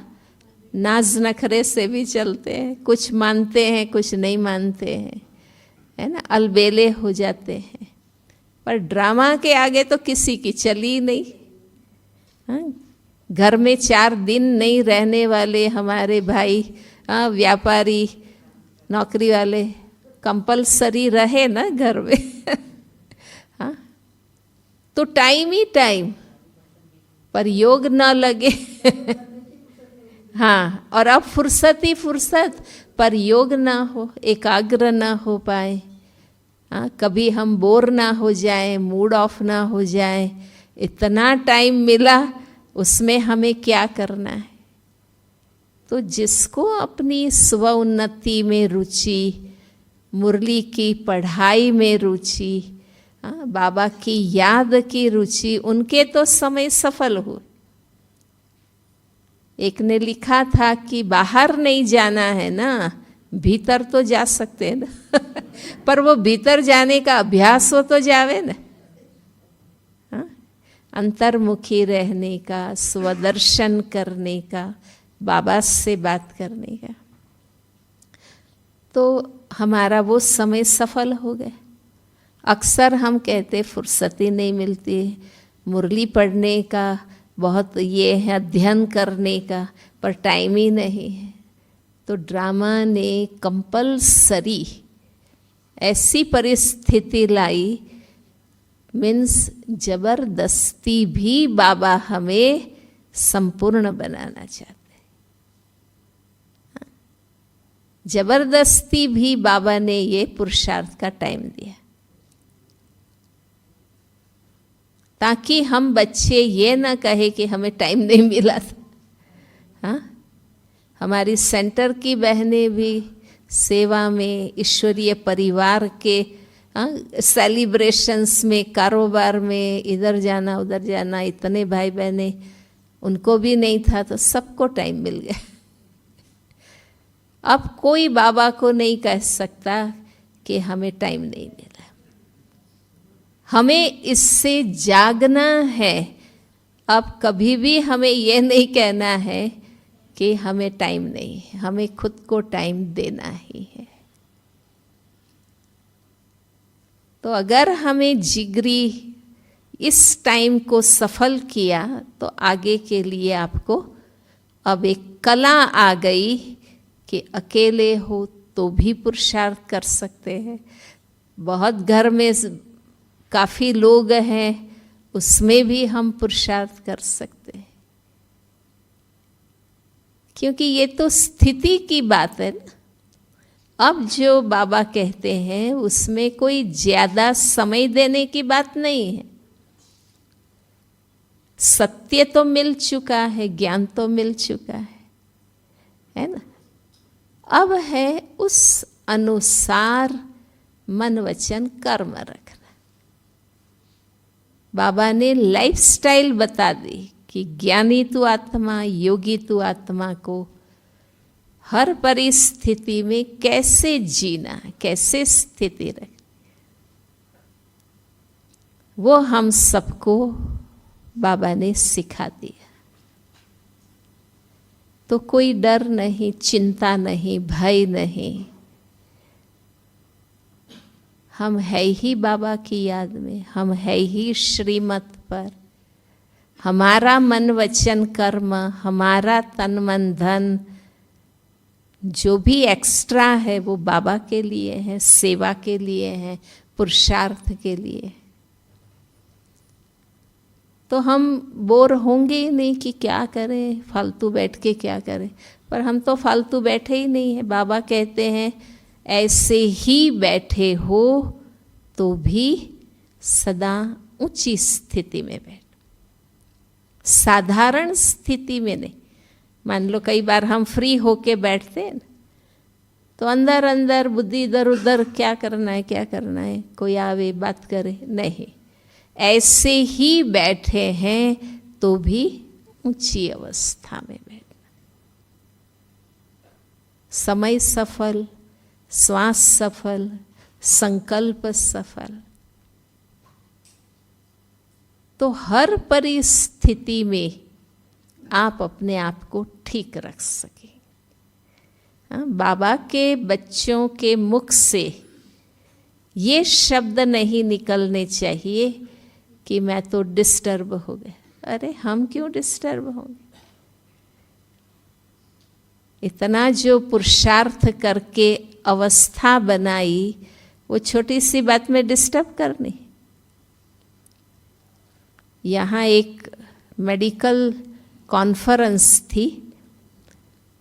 Speaker 2: नाज नखरे से भी चलते हैं। कुछ मानते हैं, कुछ नहीं मानते हैं, है ना, अलबेले हो जाते हैं। पर ड्रामा के आगे तो किसी की चली नहीं। हाँ? घर में 4 दिन नहीं रहने वाले हमारे भाई, व्यापारी, नौकरी वाले, कंपलसरी रहे ना घर में। हाँ? तो टाइम ही टाइम, पर योग न लगे। हाँ, और अब फुर्सत ही फुर्सत, पर योग ना हो, एकाग्र ना हो पाए। हाँ, कभी हम बोर ना हो जाए, मूड ऑफ ना हो जाए। इतना टाइम मिला, उसमें हमें क्या करना है? तो जिसको अपनी स्व उन्नति में रुचि, मुरली की पढ़ाई में रुचि, बाबा की याद की रुचि, उनके तो समय सफल हुए। एक ने लिखा था कि बाहर नहीं जाना है ना, भीतर तो जा सकते हैं ना। पर वो भीतर जाने का अभ्यास हो तो जावे ना। हाँ? अंतर्मुखी रहने का, स्वदर्शन करने का, बाबा से बात करने का, तो हमारा वो समय सफल हो गया। अक्सर हम कहते फुर्सत ही नहीं मिलती, मुरली पढ़ने का बहुत ये है, अध्ययन करने का, पर टाइम ही नहीं है। तो ड्रामा ने कंपलसरी ऐसी परिस्थिति लाई, मीन्स जबरदस्ती भी बाबा हमें संपूर्ण बनाना चाहते। जबरदस्ती भी बाबा ने ये पुरुषार्थ का टाइम दिया, ताकि हम बच्चे ये ना कहे कि हमें टाइम नहीं मिला था। हाँ, हमारी सेंटर की बहनें भी सेवा में, ईश्वरीय परिवार के सेलिब्रेशंस में, कारोबार में, इधर जाना उधर जाना, इतने भाई बहनें, उनको भी नहीं था, तो सबको टाइम मिल गया। अब कोई बाबा को नहीं कह सकता कि हमें टाइम नहीं मिला। हमें इससे जागना है। अब कभी भी हमें ये नहीं कहना है कि हमें टाइम नहीं है, हमें खुद को टाइम देना ही है। तो अगर हमें जिगरी इस टाइम को सफल किया, तो आगे के लिए आपको अब एक कला आ गई कि अकेले हो तो भी पुरुषार्थ कर सकते हैं। बहुत घर में काफ़ी लोग हैं, उसमें भी हम पुरुषार्थ कर सकते हैं, क्योंकि ये तो स्थिति की बात है ना। अब जो बाबा कहते हैं उसमें कोई ज़्यादा समय देने की बात नहीं है। सत्य तो मिल चुका है, ज्ञान तो मिल चुका है ना। अब है उस अनुसार मन वचन कर्म रखना। बाबा ने लाइफस्टाइल बता दी कि ज्ञानी तू आत्मा, योगी तू आत्मा को हर परिस्थिति में कैसे जीना है, कैसे स्थिति रखनी, वो हम सबको बाबा ने सिखा दिया। तो कोई डर नहीं, चिंता नहीं, भय नहीं। हम है ही बाबा की याद में, हम है ही श्रीमत पर। हमारा मन वचन कर्म, हमारा तन मन धन जो भी एक्स्ट्रा है वो बाबा के लिए है, सेवा के लिए है, पुरुषार्थ के लिए। तो हम बोर होंगे ही नहीं कि क्या करें, फालतू बैठ के क्या करें। पर हम तो फालतू बैठे ही नहीं हैं। बाबा कहते हैं ऐसे ही बैठे हो तो भी सदा ऊंची स्थिति में बैठ, साधारण स्थिति में नहीं। मान लो कई बार हम फ्री होके बैठते हैं तो अंदर अंदर बुद्धि इधर उधर, क्या करना है क्या करना है, कोई आवे बात करे, नहीं। ऐसे ही बैठे हैं तो भी ऊंची अवस्था में बैठना। समय सफल, श्वास सफल, संकल्प सफल। तो हर परिस्थिति में आप अपने आप को ठीक रख सकें। बाबा के बच्चों के मुख से ये शब्द नहीं निकलने चाहिए कि मैं तो डिस्टर्ब हो गया। अरे हम क्यों डिस्टर्ब होंगे? इतना जो पुरुषार्थ करके अवस्था बनाई, वो छोटी सी बात में डिस्टर्ब करनी। यहाँ एक मेडिकल कॉन्फ्रेंस थी,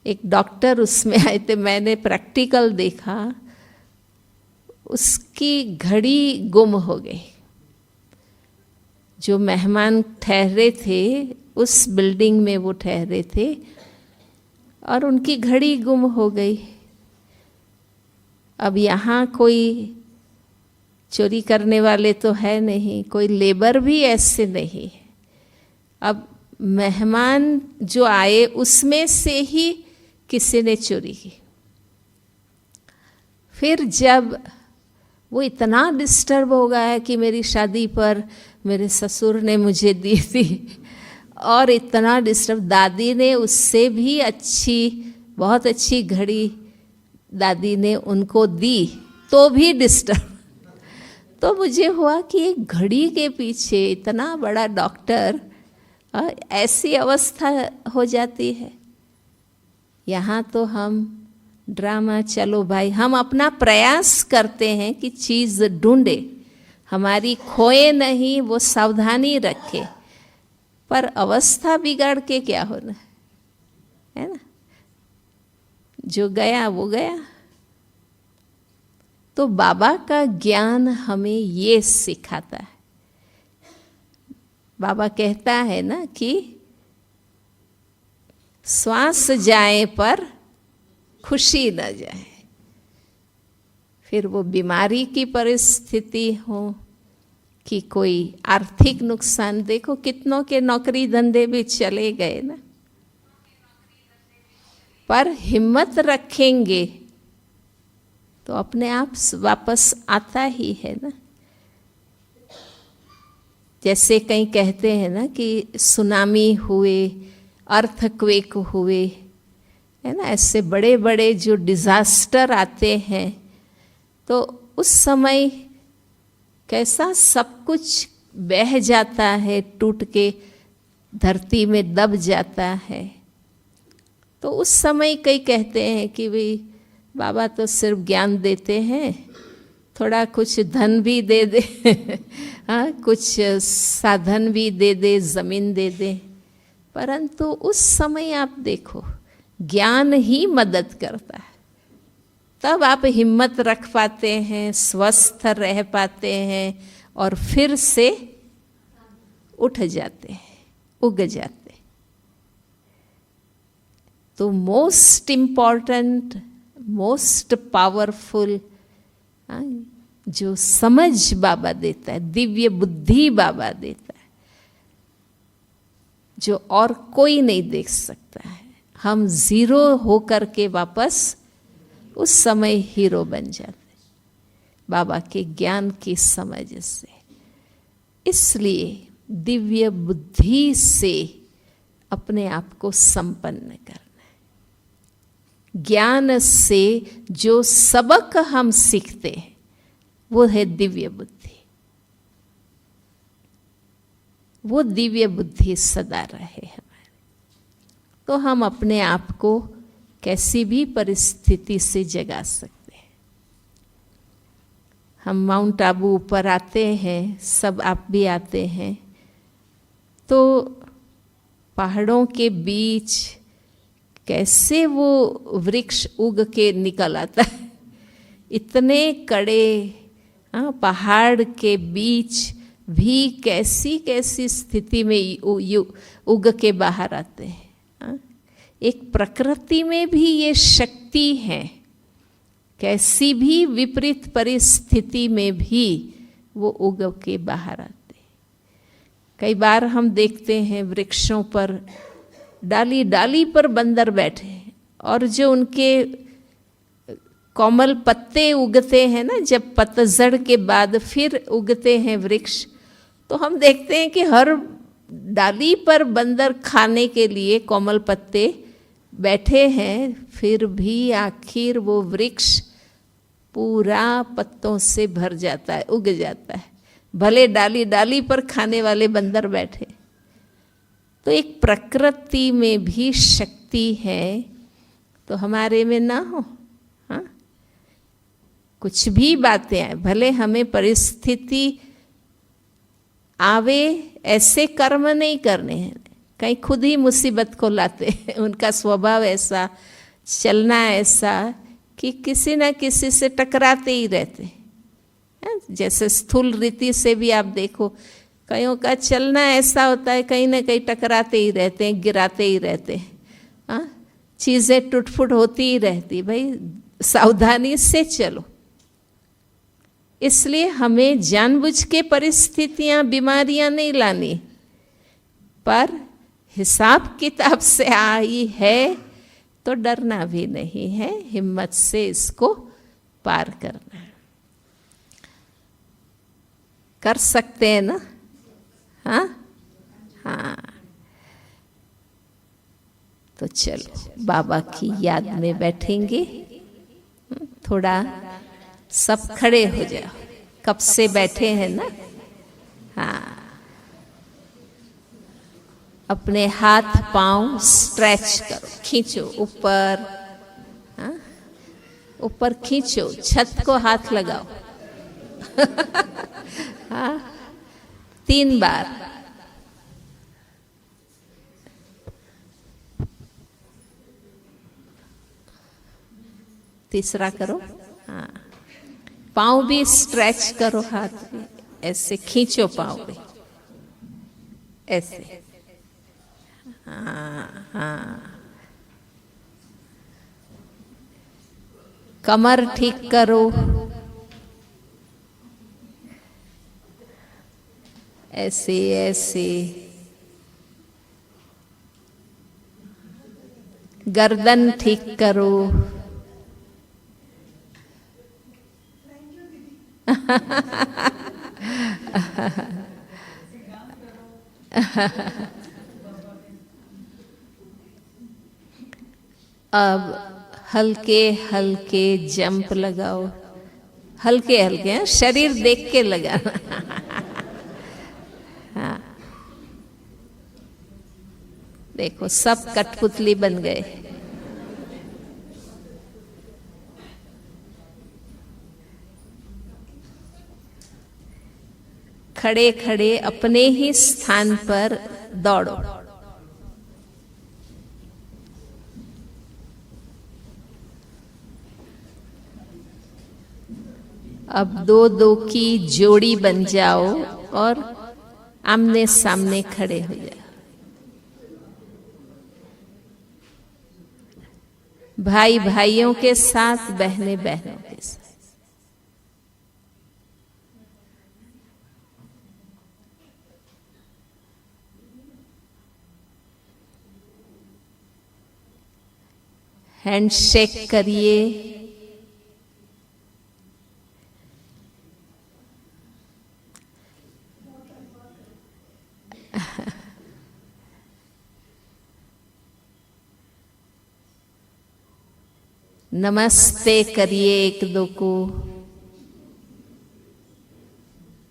Speaker 2: एक डॉक्टर उसमें आए थे, मैंने प्रैक्टिकल देखा, उसकी घड़ी गुम हो गई। जो मेहमान ठहरे थे, उस बिल्डिंग में वो ठहरे थे, और उनकी घड़ी गुम हो गई। अब यहाँ कोई चोरी करने वाले तो है नहीं, कोई लेबर भी ऐसे नहीं है। अब मेहमान जो आए उसमें से ही किसी ने चोरी की। फिर जब वो इतना डिस्टर्ब हो गया है कि मेरी शादी पर मेरे ससुर ने मुझे दी थी, और इतना डिस्टर्ब, दादी ने उससे भी अच्छी, बहुत अच्छी घड़ी दादी ने उनको दी, तो भी डिस्टर्ब। तो मुझे हुआ कि एक घड़ी के पीछे इतना बड़ा डॉक्टर, ऐसी अवस्था हो जाती है। यहाँ तो हम ड्रामा, चलो भाई, हम अपना प्रयास करते हैं कि चीज़ ढूंढे, हमारी खोए नहीं, वो सावधानी रखे, पर अवस्था बिगाड़ के क्या होना है ना? जो गया वो गया। तो बाबा का ज्ञान हमें ये सिखाता है। बाबा कहता है ना कि श्वास जाए पर खुशी न जाए। फिर वो बीमारी की परिस्थिति हो कि कोई आर्थिक नुकसान, देखो कितनों के नौकरी धंधे भी चले गए ना, पर हिम्मत रखेंगे तो अपने आप वापस आता ही है ना। जैसे कहीं कहते हैं ना कि सुनामी हुए, अर्थक्वेक हुए, है ना, ऐसे बड़े बड़े जो डिजास्टर आते हैं, तो उस समय कैसा सब कुछ बह जाता है, टूट के धरती में दब जाता है। तो उस समय कई कहते हैं कि भाई बाबा तो सिर्फ ज्ञान देते हैं, थोड़ा कुछ धन भी दे दे हाँ, कुछ साधन भी दे दे, जमीन दे दे। परंतु उस समय आप देखो, ज्ञान ही मदद करता है। तब आप हिम्मत रख पाते हैं, स्वस्थ रह पाते हैं, और फिर से उठ जाते हैं, उग जाते हैं। तो मोस्ट इम्पॉर्टेंट, मोस्ट पावरफुल जो समझ बाबा देता है, दिव्य बुद्धि बाबा देता है, जो और कोई नहीं देख सकता है। हम जीरो होकर के वापस उस समय हीरो बन जाते बाबा के ज्ञान की समझ से। इसलिए दिव्य बुद्धि से अपने आप को संपन्न करना है। ज्ञान से जो सबक हम सीखते हैं वो है दिव्य बुद्धि। वो दिव्य बुद्धि सदा रहे हमारे, तो हम अपने आप को कैसी भी परिस्थिति से जगा सकते हैं। हम माउंट आबू ऊपर आते हैं, सब आप भी आते हैं, तो पहाड़ों के बीच कैसे वो वृक्ष उग के निकल आता है। इतने कड़े पहाड़ के बीच भी कैसी कैसी स्थिति में उग के बाहर आते हैं। एक प्रकृति में भी ये शक्ति है, कैसी भी विपरीत परिस्थिति में भी वो उग के बाहर आते हैं। कई बार हम देखते हैं वृक्षों पर डाली डाली पर बंदर बैठे हैं, और जो उनके कोमल पत्ते उगते हैं ना, जब पतझड़ के बाद फिर उगते हैं वृक्ष, तो हम देखते हैं कि हर डाली पर बंदर खाने के लिए कोमल पत्ते बैठे हैं, फिर भी आखिर वो वृक्ष पूरा पत्तों से भर जाता है, उग जाता है, भले डाली डाली पर खाने वाले बंदर बैठे। तो एक प्रकृति में भी शक्ति है, तो हमारे में ना हो। हाँ, कुछ भी बातें आए, भले हमें परिस्थिति आवे, ऐसे कर्म नहीं करने हैं, कहीं खुद ही मुसीबत को लाते हैं। उनका स्वभाव ऐसा, चलना ऐसा कि किसी ना किसी से टकराते ही रहते हैं। जैसे स्थूल रीति से भी आप देखो, कईयों का चलना ऐसा होता है, कहीं ना कहीं टकराते ही रहते हैं, गिराते ही रहते हैं। हाँ, चीज़ें टूट-फूट होती ही रहती। भाई सावधानी से चलो। इसलिए हमें जानबूझ के परिस्थितियां, बीमारियां नहीं लानी, पर हिसाब किताब से आई है तो डरना भी नहीं है, हिम्मत से इसको पार करना है। कर सकते हैं ना? हाँ हाँ, तो चलो बाबा की याद में बैठेंगे। थोड़ा सब खड़े हो जाओ, कब से बैठे हैं ना। हाँ, अपने हाथ पांव स्ट्रेच करो, खींचो ऊपर। हाँ, ऊपर खींचो, छत को हाथ लगाओ। हाँ, 3 बार। तीसरा करो। हाँ, पाँव भी स्ट्रेच करो, हाथ भी ऐसे खींचो, पाँव भी ऐसे। हाँ हाँ, कमर ठीक करो, ऐसे ऐसे। गर्दन ठीक करो। अब हल्के हल्के जंप लगाओ, हल्के हल्के, शरीर देख के लगाना। हाँ, देखो सब कठपुतली बन गए। खड़े खड़े अपने ही स्थान पर दौड़ो। अब 2-2 की जोड़ी बन जाओ और आमने सामने खड़े हो जाओ। भाई भाइयों के साथ, बहनें बहनों के साथ। हैंडशेक करिए। नमस्ते करिए 1-2 को।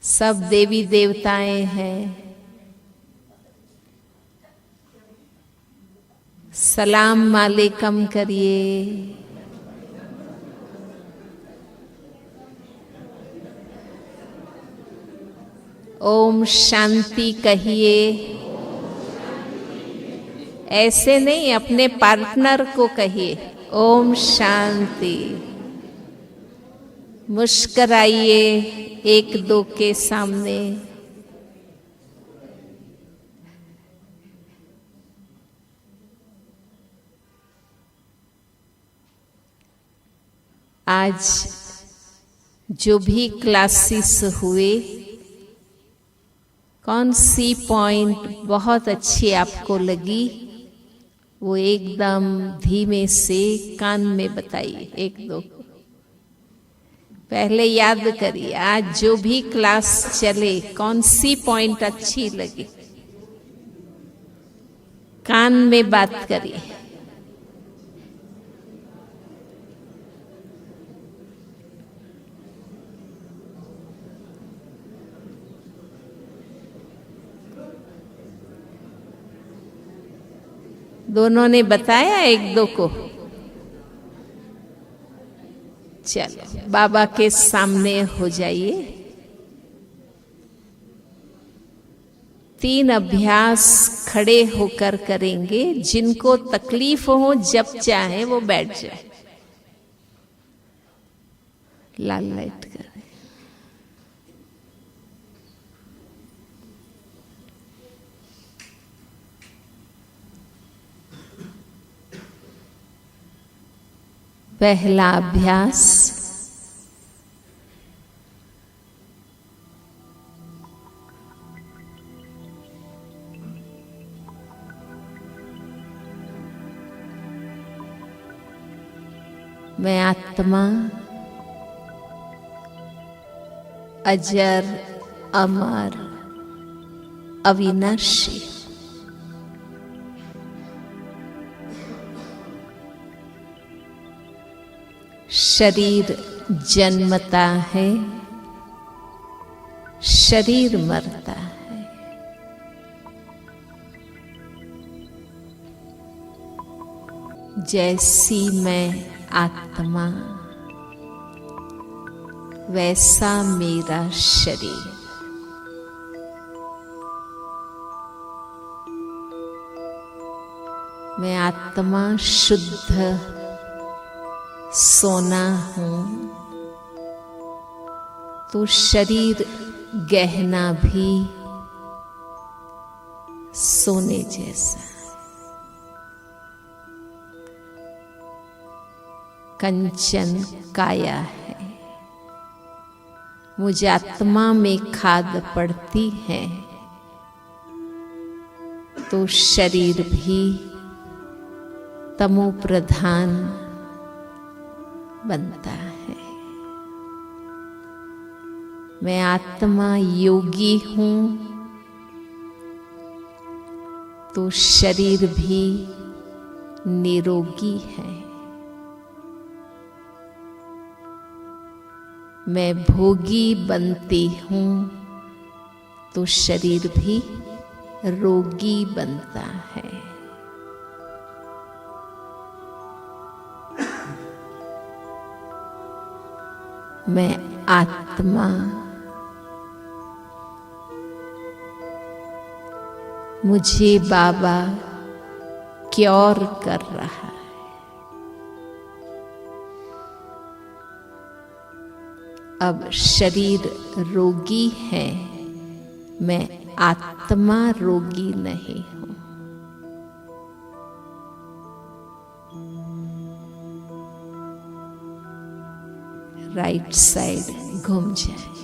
Speaker 2: सब देवी देवताएं हैं। सलाम वालेकुम करिए। ओम शांति कहिए। ऐसे नहीं, अपने पार्टनर को कहिए ओम शांति। मुस्कराइए 1-2 के सामने। आज जो भी क्लासेस हुए, कौन सी पॉइंट बहुत अच्छी आपको लगी वो एकदम धीमे से कान में बताइए। एक दो पहले याद करिए, आज जो भी क्लास चले कौन सी पॉइंट अच्छी लगी, कान में बात करिए। दोनों ने बताया एक दो को। चलो बाबा के सामने हो जाइए। 3 अभ्यास खड़े होकर करेंगे। जिनको तकलीफ हो जब चाहे वो बैठ जाए। लाल लाइट कर पहला अभ्यास, मैं आत्मा अजर अमर अविनाशी, शरीर जन्मता है, शरीर मरता है। जैसी मैं आत्मा वैसा मेरा शरीर। मैं आत्मा शुद्ध सोना हूं तो शरीर गहना भी सोने जैसा। कंचन काया है, मुझ आत्मा में खाद पड़ती है तो शरीर भी तमो प्रधान बनता है। मैं आत्मा योगी हूं तो शरीर भी निरोगी है। मैं भोगी बनती हूं तो शरीर भी रोगी बनता है। मैं आत्मा मुझे बाबा क्योर कर रहा है। अब शरीर रोगी है, मैं आत्मा रोगी नहीं हूं। राइट साइड घूम जाए।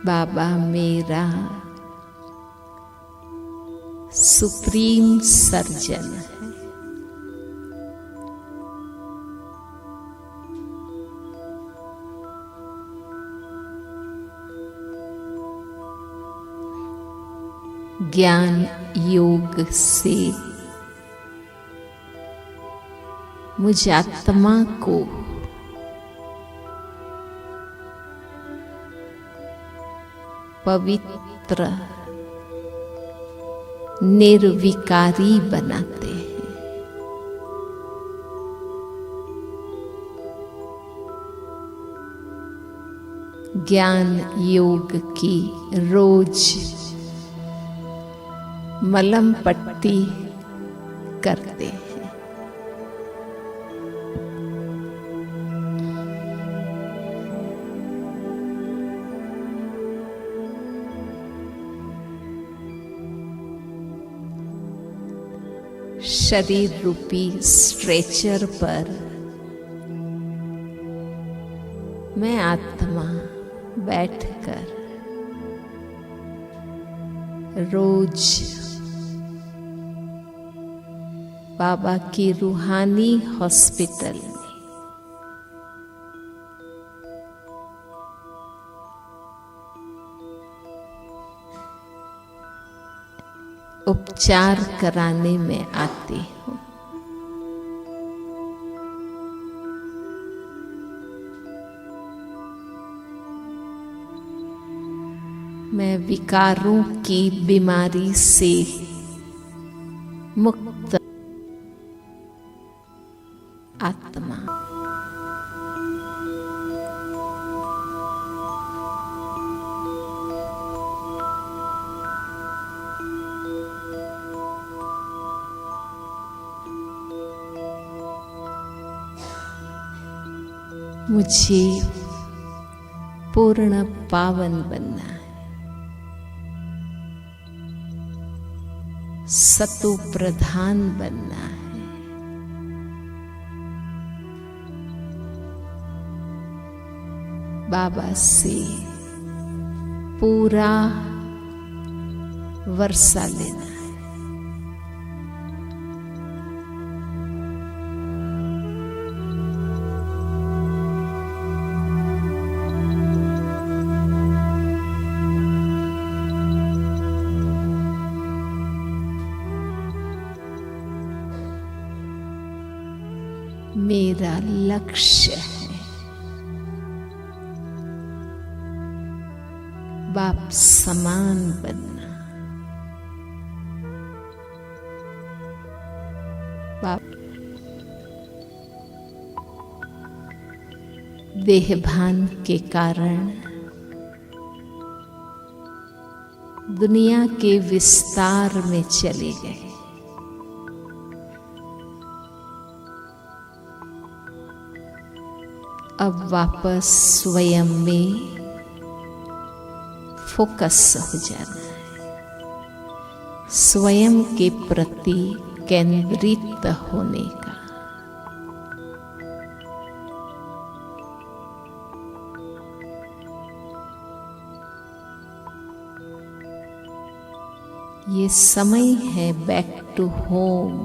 Speaker 2: बाबा मेरा सुप्रीम सर्जन है। ज्ञान योग से मुझ आत्मा को पवित्र निर्विकारी बनाते हैं। ज्ञान योग की रोज मलम पट्टी करते हैं। शरीर रूपी स्ट्रेचर पर मैं आत्मा बैठकर रोज बाबा की रूहानी हॉस्पिटल में उपचार कराने में आती हूँ। मैं विकारों की बीमारी से मुक्त आत्मा। मुझे पूर्ण पावन बनना है, सतो प्रधान बनना है, बाबा से पूरा वर्षा लेना है। मेरा लक्ष्य है बाप समान बनना। बाप देहभान के कारण दुनिया के विस्तार में चले गए। अब वापस स्वयं में फोकस हो जाना है, स्वयं के प्रति केंद्रित होने का। ये समय है बैक टू होम,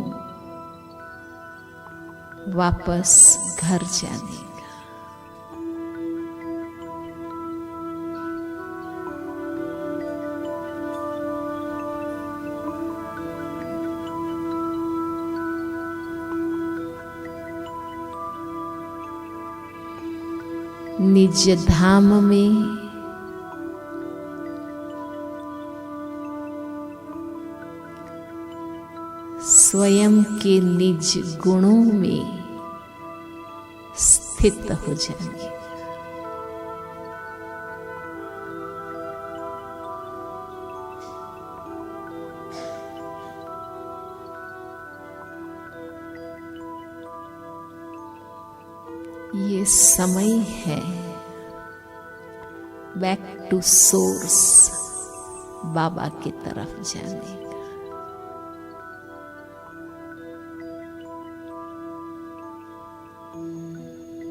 Speaker 2: वापस घर जाने का। निज धाम में स्वयं के निज गुणों में स्थित हो जाएंगे। ये समय है बैक टू सोर्स, बाबा की तरफ जाने का।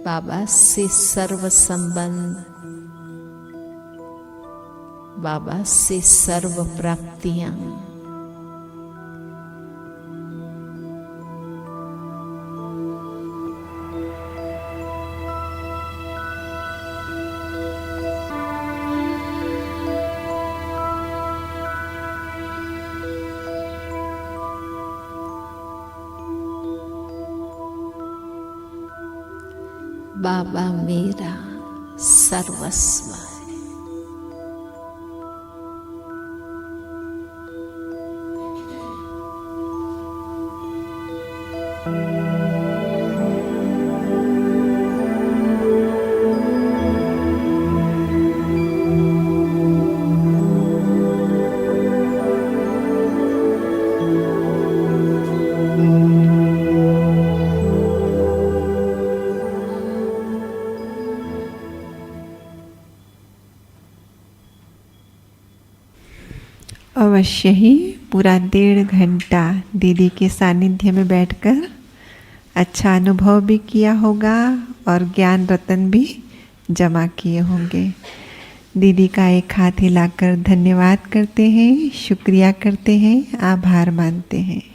Speaker 2: बाबा से सर्व संबंध, बाबा से सर्व प्राप्तियां, बाबा मेरा सर्वस्व है।
Speaker 1: अवश्य ही पूरा 1.5 घंटा दीदी के सानिध्य में बैठकर अच्छा अनुभव भी किया होगा और ज्ञान रतन भी जमा किए होंगे। दीदी का एक हाथ हिलाकर धन्यवाद करते हैं, शुक्रिया करते हैं, आभार मानते हैं।